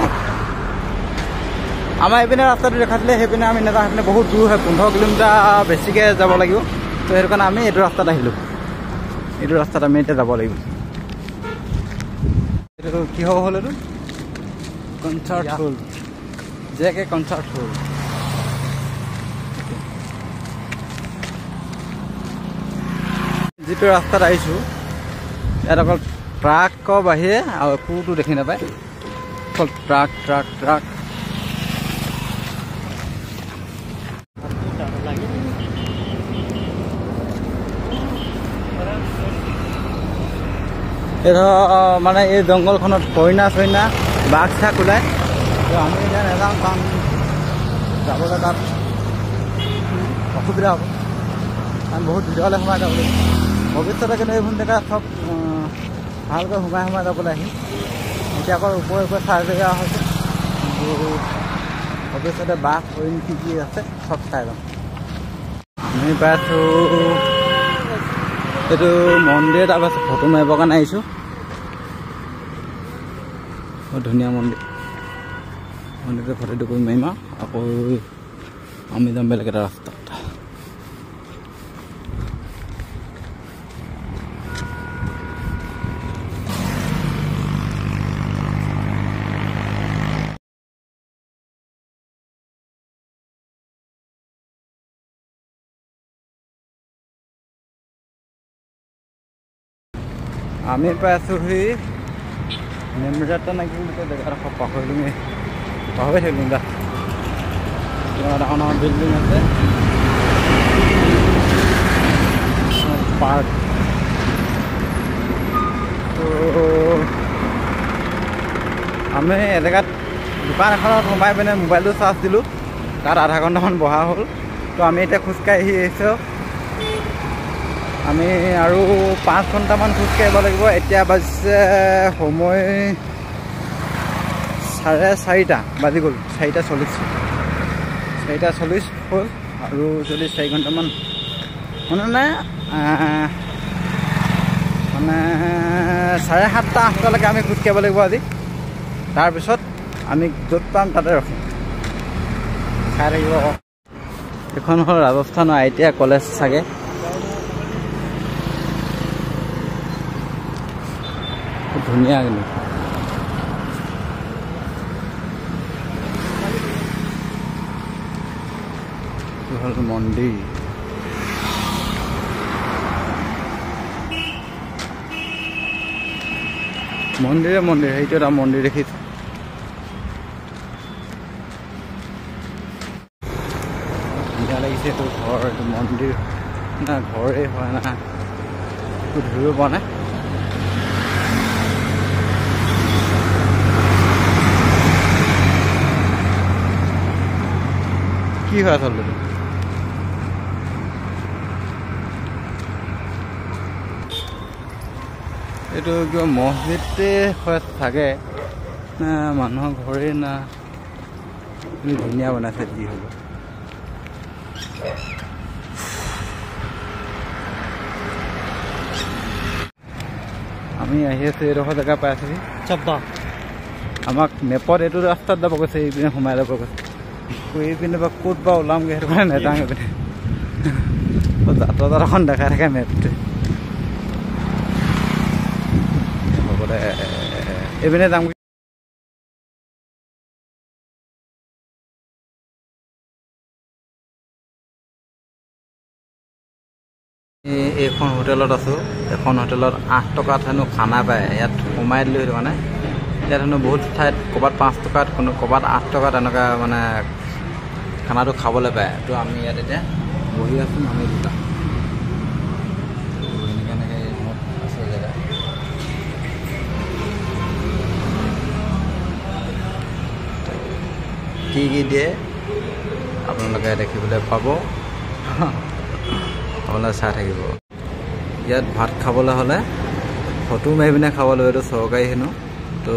Speaker 1: আমাৰ এইপিনে ৰাস্তাটো দেখাইছিলে সেইপিনে আমি নাযাওঁ সেইপিনে বহুত দূৰ হয় 15 কিলোমিটাৰ বেছিকৈ যাব লাগিব তো সেইটো কাৰণে আমি এইটো ৰাস্তাত আহিলোঁ এইটো ৰাস্তাত আমি এতিয়া যাব লাগিব এইটো কিহৰ হ'ল এইটো কনচাৰ্ট হ'ল জেকে কনচাৰ্ট হ'ল যিটো ৰাস্তাত আহিছোঁ ইয়াত অকল ট্ৰাকৰ বাহিৰে আৰু একোটো দেখি নাপায়, অকল ট্ৰাক ট্ৰাক ট্ৰাক। এই ধৰ মানে এই জংঘলখনত হৰিণা চৰিণা বাঘ চাঘ ওলায়, তো আমি এতিয়া নাযাওঁ কাৰণ যাবলৈ তাত অসুবিধা হ'ব, কাৰণ বহুত ভিতৰলৈ সোমাই যাব লাগিব। ভৱিষ্যতে কিন্তু এইবোৰ জেগা চব ভালকৈ সোমাই যাবলৈ আহিম। এতিয়া অকল ওপৰে চাই জেগা হৈছে, কিন্তু ভৱিষ্যতে বাঘ হৰিণ কি কি আছে চব চাই যাম। আমি পাইছোঁ এইটো মন্দিৰ এটা পাইছোঁ, ফটো মাৰিবৰ কাৰণে আহিছোঁ। বহুত ধুনীয়া মন্দিৰটো ফটোটো কৰি মাৰিম আৰু আকৌ আমি যাম বেলেগ এটা ৰাস্তাত। আমি পাইছোঁহি নেমৰাটা নে কি বুলি কয় জেগাডোখৰ, পাহৰি থাকিলোঁ দা। ডাঙৰ ডাঙৰ বিল্ডিং আছে, পাৰ্ক। তো আমি এজেগাত দোকান এখনত সোমাই পিনে মোবাইলটো চাৰ্জ দিলোঁ, তাত আধা ঘণ্টামান বহা হ'ল। তো আমি এতিয়া খোজকাঢ়ি আহিছোঁ, আমি আৰু 5 ঘণ্টামান খোজকাঢ়িব লাগিব। এতিয়া বাজিছে সময় 4:30 বাজি গ'ল, 4:40 হ'ল। আৰু যদি 4 ঘণ্টামান মানে 7:30 8টালৈকে আমি খোজকাঢ়িব লাগিব আজি। তাৰপিছত আমি য'ত পাম তাতে ৰখিম, খাই থাকিব। এইখন হ'ল ৰাজস্থানৰ ITI কলেজ চাগে। ধুনীয়া কিন্তু হ'ল মন্দিৰ। মন্দিৰ সেইটো এটা মন্দিৰ দেখিছোঁ। ধুনীয়া লাগিছে এইটো ঘৰ, এইটো মন্দিৰ না ঘৰে হয় না একো ধৰিব পৰা নাই। কি হয় আচলতে এইটো কিবা মছজিদে হয় থাকে না মানুহৰ ঘৰে না, ধুনীয়া বনাইছে যি হ'ব। আমি আহি আছোঁ এইডোখৰ জেগা পাই আছোঁহি
Speaker 2: চাব্বা।
Speaker 1: আমাক মেপত এইটো ৰাস্তাত যাব কৈছে, এইপিনে সোমাই যাব কৈছে। এইপিনে বা ক'ত বা ওলামগৈ সেইটো কাৰণে নেযাওঁ। এইপিনে যাত্ৰা এখন দেখাই থাকে মেপটোৱে। হ'ব দে, এইপিনে যাম। এইখন হোটেলত আছোঁ, এখন হোটেলত 8 টকাত হেনো খানা পায়। ইয়াত সোমাই দিলোঁ, সেইটো মানে ইয়াত হেনো বহুত ঠাইত ক'ৰবাত 5 টকাত, ক'ৰবাত 8 টকাত এনেকুৱা মানে খানাটো খাবলৈ পায়। তো আমি ইয়াত এতিয়া বহি আছোঁ, আমি দুটা এনেকৈ ৰুমত আছে জেগা। কি দিয়ে আপোনালোকে দেখিবলৈ পাব, আপোনালোকে চাই থাকিব। ইয়াত ভাত খাবলৈ হ'লে ফটো মাৰি পিনে খাব লাগিব, এইটো চৰকাৰী হেনো। তো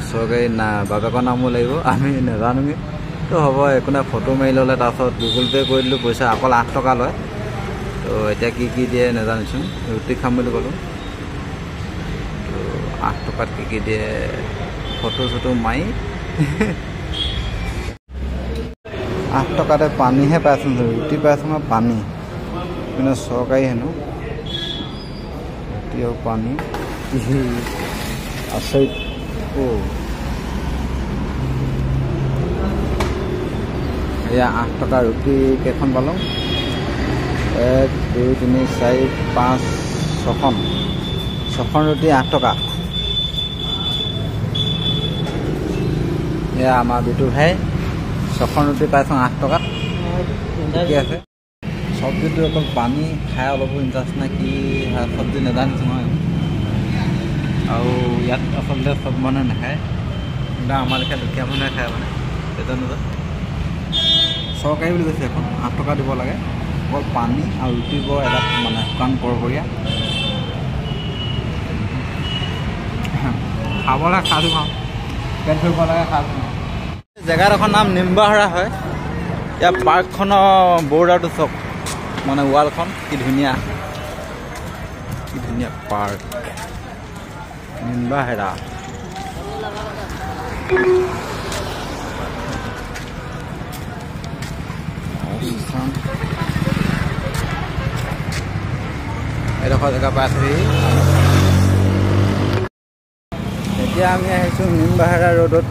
Speaker 1: চৰকাৰী বাপেকৰ নামো লাগিব, আমি নাজানোগৈ। তো হ'ব, একো নাই, ফটো মাৰি ল'লে তাৰপিছত গুগল পে' কৰি দিলোঁ পইচা। অকল 8 টকা লয়। তো এতিয়া কি দিয়ে নাজানিছোঁ, ৰুটি খাম বুলি ক'লোঁ। তো 8 টকাত কি দিয়ে ফটো চটো মাৰি 8 টকাতে পানীহে পাইছোঁ, ৰুটি পাইছোঁ মই পানী, কিন্তু চৰকাৰী হেনো ৰুটি আৰু পানী। আচৰিত। এয়া 8 টকা ৰুটি কেইখন পালোঁ, 1 2 3 4 5 ছখন ৰুটি 8 টকা। এয়া আমাৰ বিটু ভাই 6খন ৰুটি পাইছোঁ 8 টকাত। ঠিকে আছে। চব্জিটো অকল পানী খাই অলপো ইণ্টাৰেষ্ট নাই, কি চব্জি নেজানিছোঁ মই। আৰু ইয়াত আচলতে চব মানুহে নাখায়, কিন্তু আমাৰ লেখীয়া দুখীয়া মানুহে খায় মানে সেইজন চৰকাৰী বুলি কৈছে। এখন 8 টকা দিব লাগে, অকল পানী আৰু ৰুটি বৰ এটা মানে শুকান কৰকৰীয়া খাবলৈ খালোঁ খাওঁ, পেট ভৰিব লাগে খালোঁ। জেগাডোখৰ নাম নিম্বাহৰা হয়। ইয়াৰ পাৰ্কখনৰ বৰ্ডাৰটো চব মানে ৱালখন কি ধুনীয়া পাৰ্ক নিম্বাহৰা। এডোখৰ জেগা পাই আছোহি। এতিয়া আমি আহিছোঁ নিম্বাহৰা ৰোডত।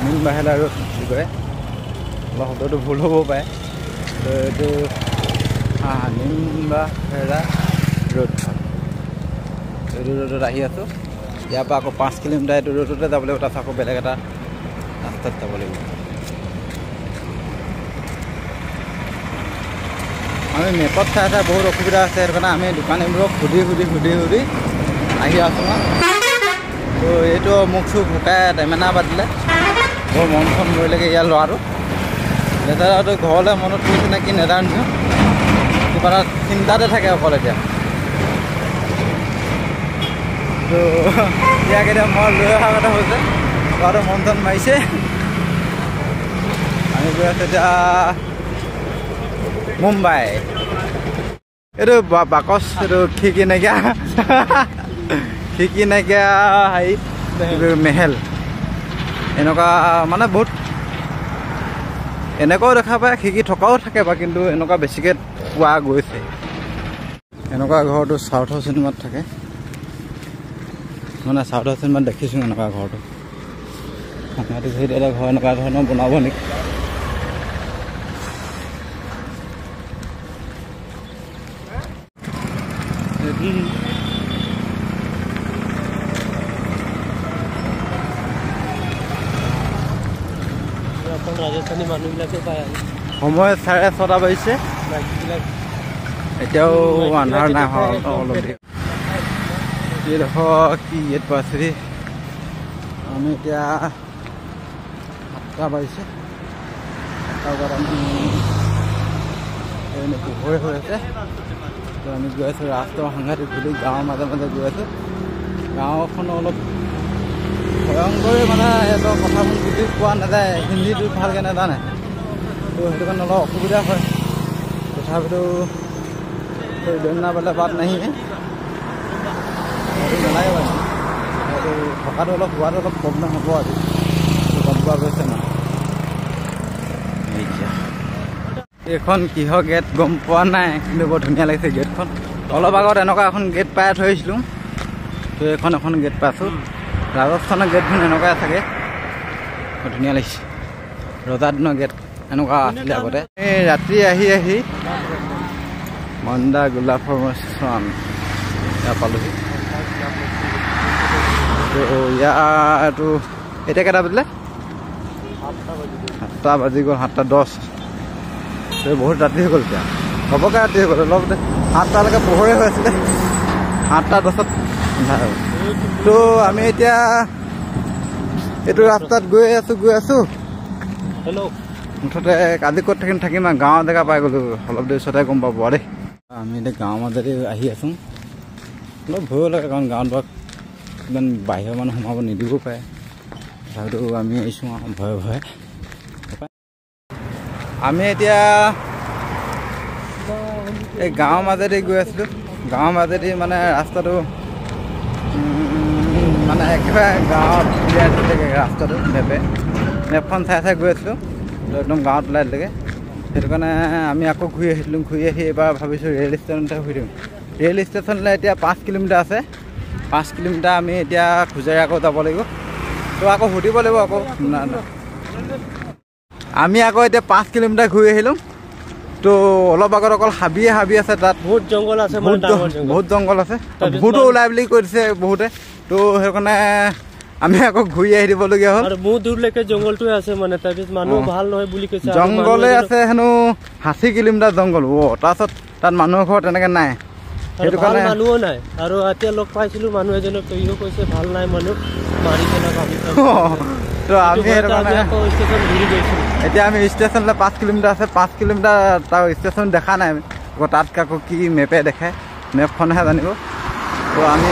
Speaker 1: নিম্বাহৰা ৰোড কি কয়, অলপ শব্দটো ভুল হ'ব পাৰে। তো এইটো নিম্বাহৰা ৰোড, এইটো ৰোডত আহি আছোঁ। ইয়াৰ পৰা আকৌ 5 কিলোমিটাৰ এইটো ৰোডতে যাব লাগিব, তাৰপিছত আকৌ বেলেগ এটা ৰাস্তাত যাব লাগিব। আমি মেপত চাই বহুত অসুবিধা আছে, সেইটো কাৰণে আমি দোকানীবোৰক সুধি আহি আছোঁ। তো এইটো মুখ চুখ শুকাই টেমেনা পাতিলে, বৰ মন চন মৰিলেগৈ ইয়াৰ ল'ৰাটো। লেতেৰাটো ঘৰলৈ মনত পৰিছে নে কি নেজানিছোঁ, কিবা এটা চিন্তাতে থাকে অকল এতিয়া। তো ইয়াক এতিয়া মই লৈ অহা কথা হৈছে, ল'ৰাটো মন চন মাৰিছে। আমি গৈ আছোঁ এতিয়া মুম্বাই। এইটো বাকচ, এইটো খিৰিকী নাইকিয়া হেৰি মেহেল এনেকুৱা মানে বহুত এনেকুৱাও দেখা পায়, খিৰিকী থকাও থাকে বা, কিন্তু এনেকুৱা বেছিকৈ পোৱা গৈছে। এনেকুৱা ঘৰটো চাউথৰ চিনেমাত থাকে, মানে চাউথৰ চিনেমাত দেখিছোঁ এনেকুৱা ঘৰটো। সাংঘাতিক এটা ঘৰ এনেকুৱা ধৰণৰ বনাব নেকি।
Speaker 2: ৰাজস্থানী মানুহবিলাকে পায়।
Speaker 1: সময় 6:30 বাজিছে, এতিয়াও আন্ধাৰ নাই হোৱা অলপ দেৰি। এইডোখৰ কি গেট পাইছে, আমি এতিয়া 7টা বাজিছে। 7টা বজাত আমি পোহৰে হৈ আছে। তো আমি গৈ আছোঁ ৰাস্তাৰ সাংঘাতিক ঘূৰি, গাঁৱৰ মাজে মাজে গৈ আছোঁ। গাঁওখন অলপ ভয়ংকৰে, মানে সিহঁতৰ কথাবোৰ বুজি পোৱা নাযায়, হিন্দীটো ভালকৈ নাজানে। তো সেইটো কাৰণে অলপ অসুবিধা হয়। তথাপিতো দৌৰনা পেলাই বাট নাহি সেইটো নালাগে বাৰু। সেইটো থকাটো অলপ হোৱাটো অলপ প্ৰব্লেম হ'ব আজি, গম পোৱা গৈছে ন। এইখন কিহৰ গেট গম পোৱা নাই, কিন্তু বৰ ধুনীয়া লাগিছে গেটখন। অলপ আগত এনেকুৱা এখন গেট পাই থৈছিলোঁ, তো এখন গেট পাইছোঁ। ৰাজস্থানৰ গেটখন এনেকুৱাই থাকে, বৰ ধুনীয়া লাগিছে। ৰজা দিনৰ গেট এনেকুৱা আছিলে আগতে। এই ৰাতি আহি মন্দা গোলাপ ফৰ্মেশ্যন ইয়াত পালোহি। তো ইয়াতো এতিয়া কেইটা বাজিলে? 7টা বাজি গ'ল, 7:10। তো বহুত ৰাতি হৈ গ'ল এতিয়া, হ'বকৈ ৰাতি হৈ গ'ল। অলপ 7টালৈকে পোহৰে হৈ আছিলে, 8:10 তো আমি এতিয়া এইটো ৰাস্তাত গৈ আছোঁ।
Speaker 2: হেল্ল',
Speaker 1: মুঠতে আজি ক'ত থাকিম আৰু গাঁৱৰ জেগা পাই গ'লোঁ। অলপ দেৰি ওচৰতে গম পাব দেই। আমি এতিয়া গাঁৱৰ মাজতে আহি আছোঁ। অলপ ভয়ো লাগে, কাৰণ গাঁৱত বাৰু ইমান বাহিৰৰ মানুহ সোমাব নিদিব পাৰে। তথাপিতো আমি আহিছোঁ আৰু ভয়ে। আমি এতিয়া এই গাঁৱৰ মাজেদি গৈ আছিলোঁ। গাঁৱৰ মাজেদি মানে ৰাস্তাটো মানে একেবাৰে গাঁৱত উলিয়াই দিলেগৈ ৰাস্তাটো। মেপখন চাই গৈ আছিলোঁ, একদম গাঁৱত ওলাই দিলেগৈ। সেইটো কাৰণে আমি আকৌ ঘূৰি আহিছিলোঁ। ঘূৰি আহি এবাৰ ভাবিছোঁ ৰেল ষ্টেচনতে ঘূৰি দিওঁ। ৰেল ষ্টেচনলৈ এতিয়া 5 কিলোমিটাৰ আছে। 5 কিলোমিটাৰ আমি এতিয়া খোজেৰে আকৌ যাব লাগিব। তো আকৌ সুধিব লাগিব আকৌ। আমি আকৌ এতিয়া 5 কিলোমিটাৰ ঘূৰি আহিলোঁ।
Speaker 6: তো অলপ আগত অকল হাবিয়ে হাবি আছে তাত
Speaker 2: বহুত জংঘল আছে মানে ডাঙৰ জংঘল
Speaker 6: বহুত জংঘল আছে বহুতো ওলাই বুলি কৈছে বহুতে তো সেইকাৰণে আমি আকৌ ঘূৰি আহি দিবলগীয়া হ'ল
Speaker 2: আৰু বহুত দূৰলৈকে জংঘলটোৱে আছে মানে তাৰপিছত মানুহ ভাল নহয় বুলি কৈছে
Speaker 6: জংঘলে আছে হেনো 80 কিলোমিটাৰ জংঘল তাৰপিছত তাত মানুহৰ ঘৰ তেনেকৈ নাই
Speaker 2: সেইটো কাৰণে মানুহো নাই আৰু এতিয়া লগ পাইছিলোঁ মানুহ এজনক কৈও কৈছে ভাল নাই মানুহ মাৰি পেলাব
Speaker 6: তো আমি সেইটো কাৰণে
Speaker 2: ষ্টেচন ঘূৰি গৈছিলোঁ
Speaker 6: এতিয়া আমি ষ্টেচনলৈ 5 কিলোমিটাৰ আছে 5 কিলোমিটাৰ তাৰ ষ্টেচন দেখা নাই আকৌ তাত আকৌ কি মেপে দেখায় মেপখনহে জানিব তো আমি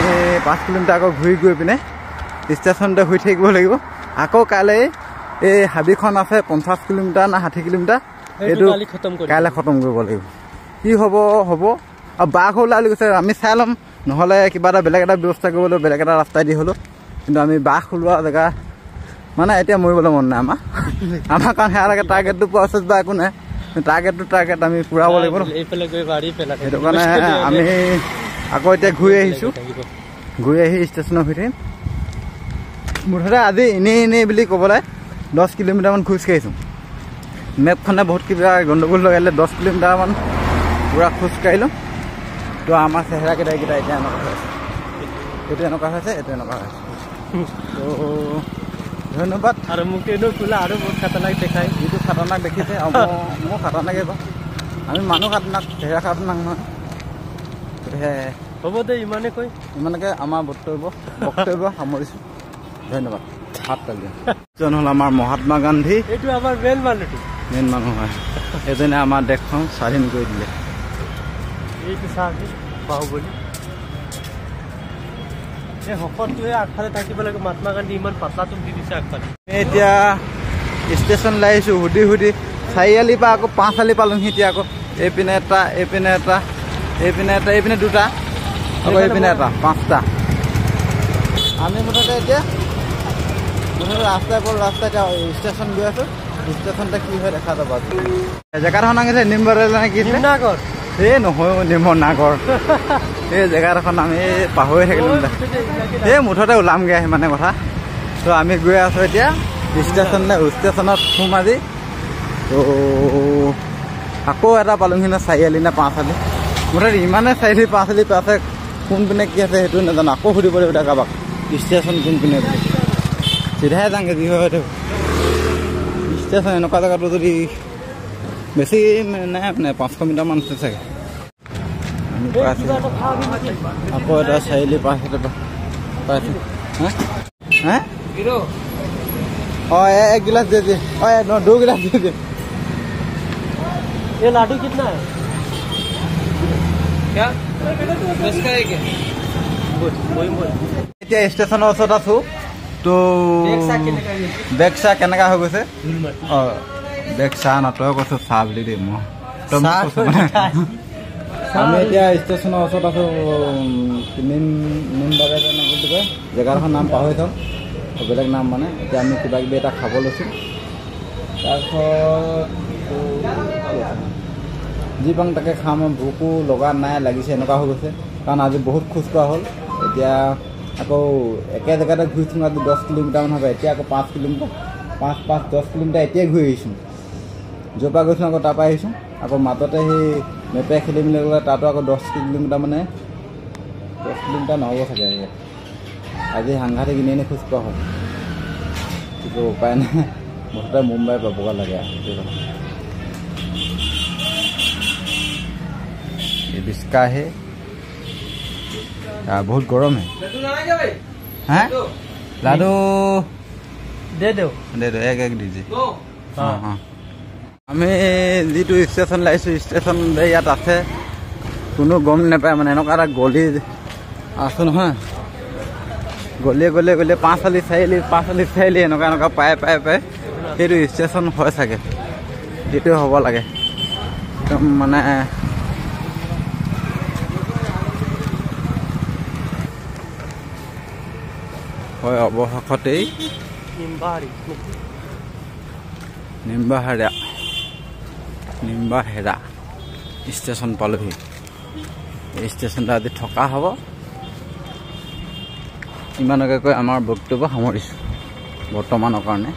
Speaker 6: 5 কিলোমিটাৰ আকৌ ঘূৰি গৈ পিনে ষ্টেচনতে শুই থাকিব লাগিব আকৌ কাইলৈ এই হাবিখন আছে 50 কিলোমিটাৰ না 60 কিলোমিটাৰ এইটো কাইলৈ খতম কৰিব লাগিব কি হ'ব আৰু বাঘ ওলাই বুলি কৈছে আমি চাই ল'ম নহ'লে কিবা এটা বেলেগ এটা ব্যৱস্থা কৰিব লাগিব বেলেগ এটা ৰাস্তাই দি হ'লেও কিন্তু আমি বাঘ ওলোৱা জেগা মানে এতিয়া মৰিবলৈ মন নাই আমাৰ কাৰণ সেয়ালৈকে টাৰ্গেটটো পোৱা পিছত বা একো নাই টাৰ্গেট আমি পূৰাব লাগিব সেইটো কাৰণে আমি আকৌ এতিয়া ঘূৰি আহিছোঁ ঘূৰি আহি ষ্টেচনৰ হৈ থাকিম মুঠতে আজি এনেই বুলি ক'বলৈ 10 কিলোমিটাৰমান খোজকাঢ়িছোঁ মেপখনে বহুত কিবা গণ্ডগোল লগাইলে 10 কিলোমিটাৰমান পূৰা খোজকাঢ়িলোঁ তো আমাৰ চেহেৰাকেইটা এতিয়া এনেকুৱা হৈছে এইটো এনেকুৱা হৈছে এইটো এনেকুৱা হৈছে তো ধন্যবাদ
Speaker 2: আৰু মোক এনেও খোলা আৰু বহুত খাতাৰনাক দেখায়
Speaker 6: যিটো খাতাৰনাক দেখিছে মোৰ খাতাৰনাকে বাৰু আমি মানুহ খাতাৰনাক চেহেৰা খাতাৰনাক নহয় গতিকে
Speaker 2: হ'ব দে ইমানকে
Speaker 6: আমাৰ বক্তব্য সামৰিছোঁ ধন্যবাদ হাত তালি এজন হ'ল আমাৰ মহাত্মা গান্ধী
Speaker 2: এইটো আমাৰ মেইন
Speaker 6: মানুহ হয় এজনে আমাৰ দেশখন স্বাধীন কৰি দিলে
Speaker 2: এইটো চাহি বাহুবলী এই শকতটোৱে আগফালে থাকিব লাগে মহাত্মা গান্ধী ইমান পাতলাটো দি দিছে আগফালে
Speaker 6: এতিয়া ষ্টেচন লাগিছোঁ সুধি চাৰিআলিৰ পৰা আকৌ 5 আলি পালোঁহি এতিয়া আকৌ এইপিনে দুটা আকৌ এইপিনে এটা 5টা আমি মুঠতে এতিয়া ৰাস্তা এতিয়া ষ্টেচন গৈ আছোঁ ষ্টেচনতে কি হয় দেখা যাব জেগাডোখৰ নাগিছে নিমবৰেল নে কি
Speaker 2: নিমনাগৰ
Speaker 6: এই নহয় নিমনাগৰ এই জেগাডোখৰ আমি পাহৰি থাকিলোঁ এই মুঠতে ওলামগৈ আহি মানে কথা তো আমি গৈ আছোঁ এতিয়া ষ্টেচনত সোম আজি তো আকৌ এটা পালোঁহি নে 4 আলি নে 5 আলি মুঠতে ইমানে 4 আলি 5 আলি আছে কোনপিনে কি আছে সেইটো নাজানো আকৌ সুধিব লাগিব এতিয়া কাৰোবাক ষ্টেচন কোনপিনে বুলি চিধাই যাওঁগৈ যি হয় ষ্টেচন এনেকুৱা জেগাটো যদি বেছি নাই মানে 500 মিটাৰমান আছে চাগে আমি পাইছোঁ আকৌ এটা 4 আলি পাইছোঁ হা एक गिलास दे दे नो 2 गिलास दे दे
Speaker 2: ये लाडू कितना है क्या 10 का है क्या बोल
Speaker 6: এতিয়া ষ্টেচনৰ ওচৰত আছোঁ তো বেগ চাহ কেনেকুৱা হৈ গৈছে বেগ চাহ নতয় কৈছোঁ চাহ বুলি দেই মই আমি এতিয়া ষ্টেচনৰ ওচৰত আছোঁ নিমবাৰে বুলি কয় জেগাডোখৰ নাম পাহৰি থওঁ বেলেগ নাম মানে এতিয়া আমি কিবা কিবি এটা খাব লৈছোঁ তাৰপিছত যি পাওঁ তাকে খাম ভোকো লগা নাই লাগিছে এনেকুৱা হৈ গৈছে কাৰণ আজি বহুত খোজ কঢ়া হ'ল এতিয়া আকৌ একে জেগাতে ঘূৰিছোঁ আজি 10 কিলোমিটাৰমান হ'ব এতিয়া আকৌ 5 কিলোমিটাৰ 10 কিলোমিটাৰ এতিয়াই ঘূৰি আহিছোঁ য'ৰ পৰা গৈছোঁ আকৌ তাৰপৰা আহিছোঁ আকৌ মাজতে সেই মেপে খেলি মেলি গ'লে তাতো আকৌ 10 কিলোমিটাৰ মানে 10 কিলোমিটাৰ নহ'ব চাগে আজি সাংঘাতিক এনেই খোজ কঢ়া হ'ল কিন্তু উপায় নাই মুঠতে মুম্বাই পাবগৈ লাগে बिस्का है बहुत गरम है हैं लाडू
Speaker 2: दे दो
Speaker 6: एक दीजिए हाँ हाँ আমি যিটো ষ্টেচন লাগিছোঁ ষ্টেচন ইয়াত আছে কোনো গম নাপায় মানে এনেকুৱা এটা গলি আছোঁ নহয় গলিয়ে 5 আলি 4 আলি 5 আলি 4 আলি এনেকুৱা পাই সেইটো ষ্টেচন হয় চাগে সেইটো হ'ব লাগে একদম মানে হয় অৱশেষতেই নিম্বাহেৰা ষ্টেচন পালোহি এই ষ্টেচনটো আজি থকা হ'ব ইমানকে কৈ আমাৰ বক্তব্য সামৰিছোঁ বৰ্তমানৰ কাৰণে